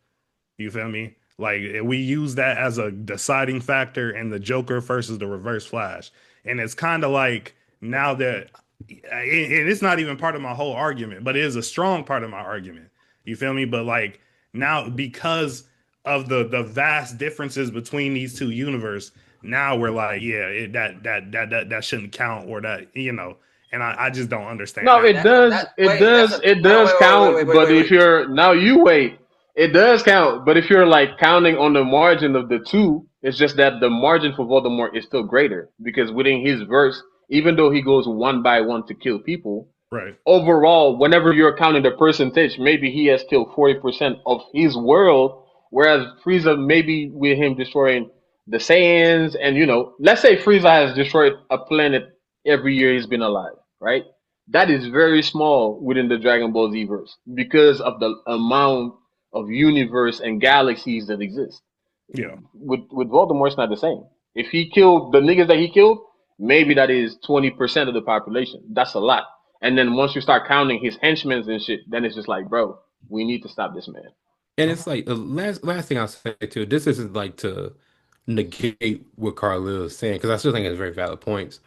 You feel me? Like, we use that as a deciding factor in the Joker versus the Reverse Flash, and it's kind of like, now that, and it's not even part of my whole argument, but it is a strong part of my argument. You feel me? But like now, because of the vast differences between these two universes, now we're like, yeah, that shouldn't count, or that, you know, and I just don't understand No, that. it does. It Wait, that's does. a It hold on, does count. But if wait. you're now, you wait. It does count. But if you're like counting on the margin of the two, it's just that the margin for Voldemort is still greater because within his verse, even though he goes one by one to kill people, Right. overall, whenever you're counting the percentage, maybe he has killed 40% of his world, whereas Frieza, maybe with him destroying the Saiyans, and let's say Frieza has destroyed a planet every year he's been alive, right? That is very small within the Dragon Ball Z verse because of the amount of universe and galaxies that exist. Yeah. With Voldemort, it's not the same. If he killed the niggas that he killed, maybe that is 20% of the population. That's a lot. And then once you start counting his henchmen and shit, then it's just like, bro, we need to stop this man. And it's like the last thing I'll say too. This isn't like to negate what Carlil is saying because I still think it's very valid points.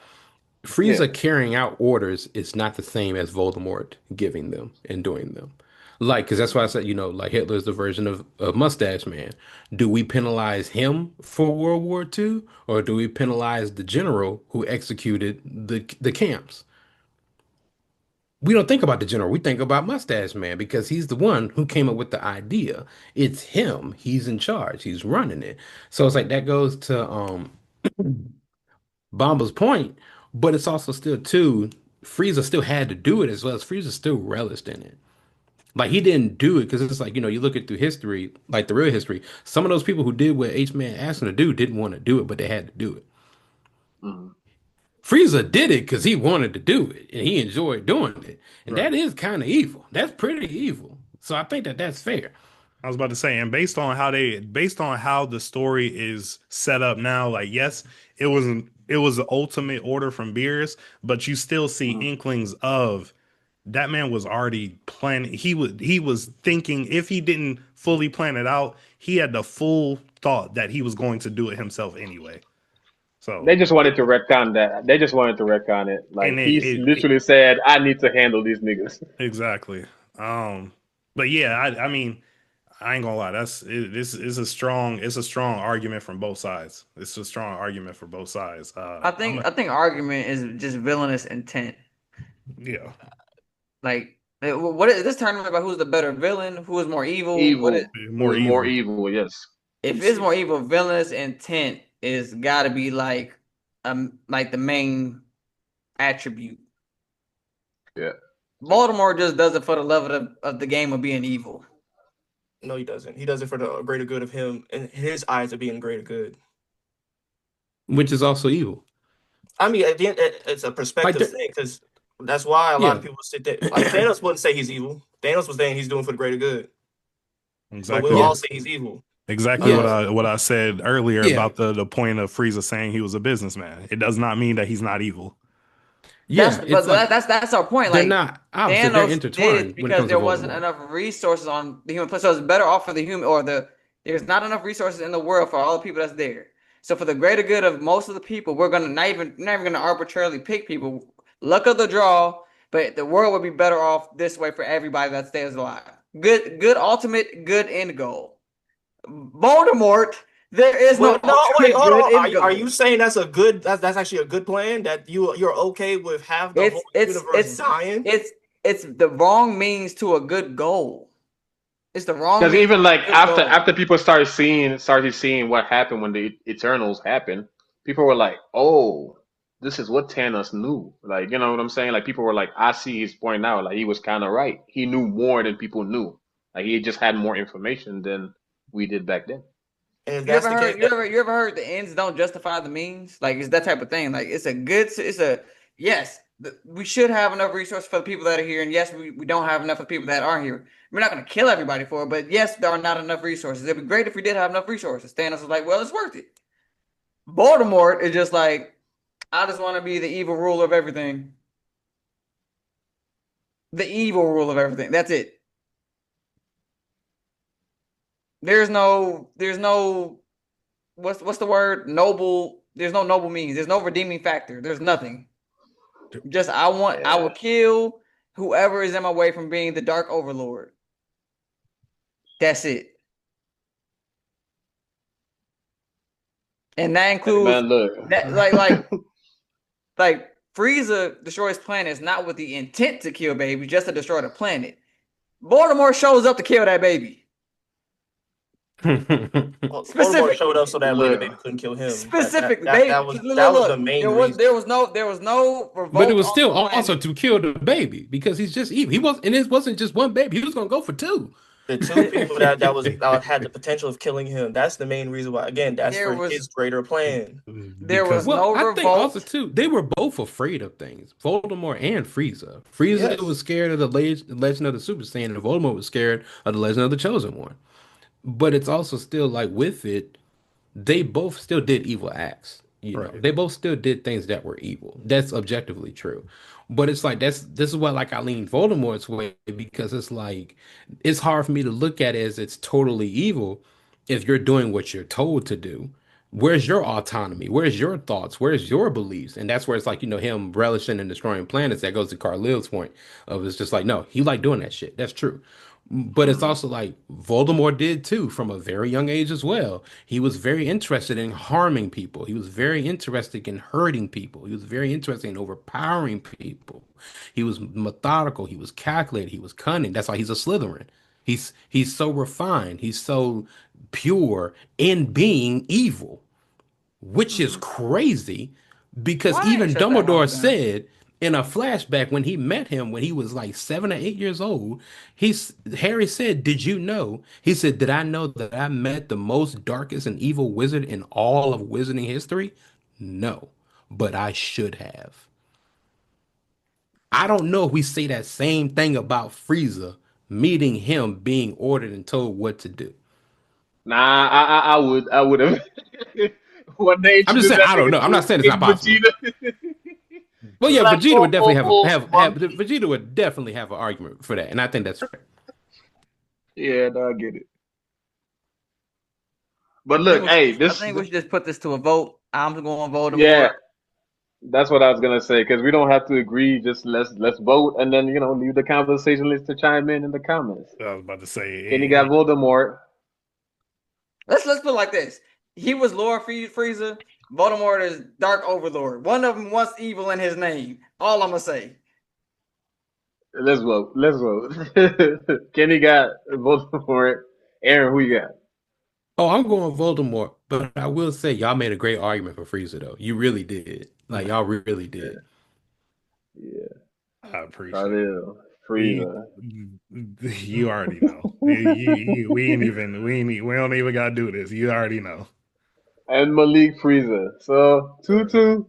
Yeah. Frieza carrying out orders is not the same as Voldemort giving them and doing them. Like, because that's why I said, like Hitler's the version of Mustache Man. Do we penalize him for World War II, or do we penalize the general who executed the camps? We don't think about the general. We think about Mustache Man because he's the one who came up with the idea. It's him. He's in charge. He's running it. So it's like that goes to Bomba's point, but it's also still too. Frieza still had to do it as well as Frieza still relished in it. Like he didn't do it because it's like you look at through history, like the real history. Some of those people who did what H Man asked them to do didn't want to do it, but they had to do it. Mhm. Frieza did it because he wanted to do it and he enjoyed doing it, and Right. that is kind of evil. That's pretty evil. So I think that that's fair. I was about to say, and based on how the story is set up now, like yes, it was the ultimate order from Beerus, but you still see Mhm. inklings of that man was already planning. He was thinking, if he didn't fully plan it out, he had the full thought that he was going to do it himself anyway. So They just wanted to retcon that. They just wanted to retcon it. Like and he's it literally said, "I need to handle these niggas." exactly. But yeah, I mean, I ain't gonna lie. This is a strong argument from both sides. It's a strong argument for both sides. I think argument is just villainous intent. Yeah, Like, what is this tournament about? Who's the better villain? Who is more evil? What is Evil. more Who's more evil. evil? Yes. if it's more evil? Villainous intent is got to be like the main attribute. Yeah. Baltimore just does it for the love of the game of being evil. No, he doesn't. He does it for the greater good of him and his eyes of being greater good. Which is also evil. I mean, at the end, it's a perspective Like thing because that's why a lot of Yeah. people sit there. Like Thanos wouldn't say he's evil. Thanos was saying he's doing for the greater good, but Exactly. we'll Yeah. all say he's evil. Exactly Yeah. what I said earlier Yeah. about the point of Frieza saying he was a businessman. It does not mean that he's not evil. Yeah, it's like That's our point. they're Like not opposite. They're Thanos did intertwined it when it because comes to there wasn't Voldemort. enough resources on the human planet. So it's better off for the human there's not enough resources in the world for all the people that's there. So for the greater good of most of the people, we're gonna not even gonna arbitrarily pick people. Luck of the draw, but the world would be better off this way for everybody that stays alive. Good ultimate good end goal. Voldemort, there is no Well, no, wait, ultimate hold good on. end goal. Are you saying that's a good? That's actually a good plan. That you're okay with half the whole universe dying? It's the wrong means to a good goal. It's the wrong Because means even to a like good after goal. people started seeing what happened when the Eternals happened, people were like, "Oh, this is what Thanos knew." Like, you know what I'm saying? Like people were like, "I see his point now. Like he was kind of right. He knew more than people knew. Like he just had more information than we did back then." And if You that's ever the case, heard you ever heard the ends don't justify the means? Like it's that type of thing. Like yes, we should have enough resources for the people that are here, and yes, we don't have enough for the people that aren't here. We're not going to kill everybody for it, but yes, there are not enough resources. It'd be great if we did have enough resources. Thanos was like, well, it's worth it. Voldemort is just like, I just want to be the evil ruler of everything. The evil rule of everything. That's it. There's no what's the word? Noble. There's no noble means. There's no redeeming factor. There's nothing. Just I will kill whoever is in my way from being the Dark Overlord. That's it. and that Hey, includes man, look. that, like Frieza destroys planets not with the intent to kill babies, just to destroy the planet. Baltimore shows up to kill that baby. Well, Voldemort Specific, showed up so that way the Look. baby couldn't kill him. specifically, That was the main reason. there was no revolt. But it was on still the planet. also to kill the baby because he's just evil. He was, and it wasn't just one baby. He was gonna go for two. The two people that had the potential of killing him. That's the main reason why. Again, that's There for was- his greater plan. There was Well, no I revolt. think also too, they were both afraid of things. Voldemort and Frieza. Frieza Yes. was scared of the Legend of the Super Saiyan, and Voldemort was scared of the Legend of the Chosen One. But it's also still like with it, they both still did evil acts. You know, Right. they both still did things that were evil. That's objectively true. But it's like this is what like I lean Voldemort's way because it's like it's hard for me to look at it as it's totally evil if you're doing what you're told to do. Where's your autonomy? Where's your thoughts? Where's your beliefs? And that's where it's like, him relishing and destroying planets. That goes to Carlil's point of it's just like, no, he like doing that shit. That's true. But it's also like Voldemort did too from a very young age as well. He was very interested in harming people. He was very interested in hurting people. He was very interested in overpowering people. He was methodical. He was calculated. He was cunning. That's why he's a Slytherin. He's so refined. He's so pure in being evil, which is crazy because Why even shut that Dumbledore mouth down? said in a flashback when he met him when he was like 7 or 8 years old, Harry said, "Did you know?" He said, "Did I know that I met the most darkest and evil wizard in all of wizarding history? No, but I should have." I don't know if we say that same thing about Frieza meeting him being ordered and told what to do. Nah, I would have. When they I'm just saying, introduced I that don't know. nigga I'm not saying it's in not possible. Vegeta. Well, yeah, Like, Vegeta would definitely have monkey. Vegeta would definitely have an argument for that, and I think that's fair. Yeah, no, I get it. But I look, think, hey, I this. think we should just put this to a vote. I'm going Voldemort. Yeah, that's what I was gonna say because we don't have to agree. Just let's vote and then leave the conversation list to chime in the comments. I was about to say, And you got Voldemort. Let's put it like this. He was Lord Frieza. Voldemort is Dark Overlord. One of them wants evil in his name. All I'm gonna say. Let's vote. Let's vote. Kenny got Voldemort. Aaron, who you got? Oh, I'm going Voldemort, but I will say y'all made a great argument for Frieza though. You really did. Like y'all really did. Yeah, I appreciate it. Khalil, Frieza. You already know. We don't even gotta do this. You already know. And Malik Frieza. So 2-2.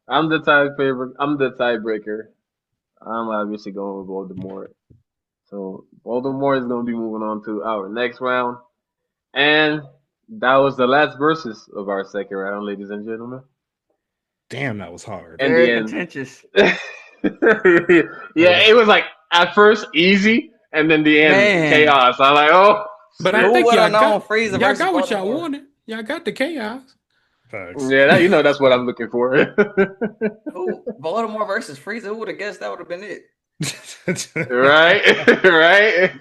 I'm the tiebreaker. I'm obviously going with Voldemort. So Voldemort is going to be moving on to our next round. And that was the last versus of our second round, ladies and gentlemen. Damn, that was hard. And Very the end. contentious. Yeah, it was like at first easy, and then the end Man. chaos. I'm like, oh. But Who I think would've y'all known got, Frieza y'all versus got what y'all Voldemort? wanted. Y'all got the chaos. Facts. Yeah, that's what I'm looking for. Who Voldemort versus Frieza? Who would have guessed that would have been it? Right, right.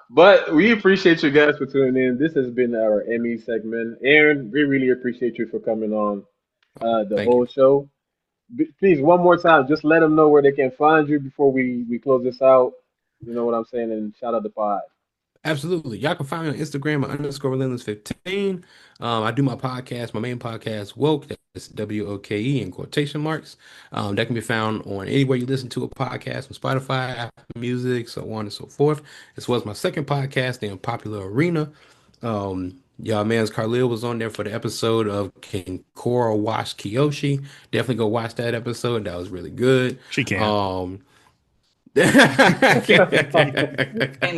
But we appreciate you guys for tuning in. This has been our Emmy segment. Aaron, we really appreciate you for coming on the Thank whole show. Please, one more time, just let them know where they can find you before we close this out. You know what I'm saying? And shout out the pod. Absolutely. Y'all can find me on Instagram at _relentless15. I do my podcast, my main podcast, Woke. That's WOKE in quotation marks. That can be found on anywhere you listen to a podcast, on Spotify, Apple Music, so on and so forth. As well as my second podcast, the Unpopular Arena. Y'all man's Khalil was on there for the episode of Can Korra Wash Kiyoshi. Definitely go watch that episode. That was really good. She can. And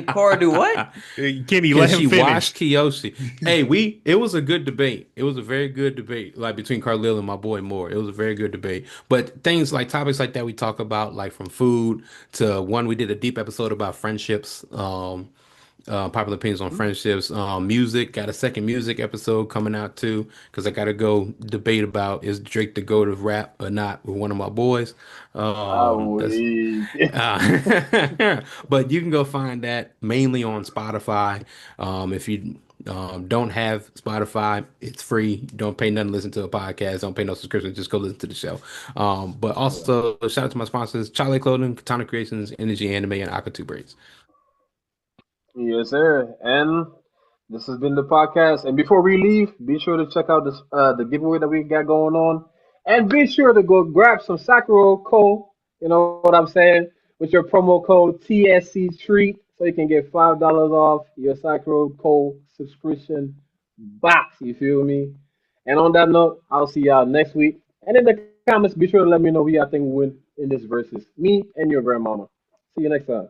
Cora do what? Kenny, Can let she him finish. watch Kiyoshi? Hey, it was a good debate. It was a very good debate, like between Carlil and my boy Moore. It was a very good debate. But topics like that we talk about, like from food to one, we did a deep episode about friendships. Popular opinions on friendships, music. Got a second music episode coming out too, because I got to go debate about is Drake the GOAT of rap or not with one of my boys. That's but you can go find that mainly on Spotify. If you don't have Spotify, it's free. Don't pay nothing to listen to a podcast. Don't pay no subscription. Just go listen to the show. But also shout out to my sponsors: Charlie Clothing, Katana Creations, Energy Anime, and Aqua Braids. Yes, sir. And this has been the podcast. And before we leave, be sure to check out this the giveaway that we got going on, and be sure to go grab some Sakura code. You know what I'm saying? With your promo code TSC Treat, so you can get $5 off your Sakura code subscription box. You feel me? And on that note, I'll see y'all next week. And in the comments, be sure to let me know who y'all think will win in this versus me and your grandmama. See you next time.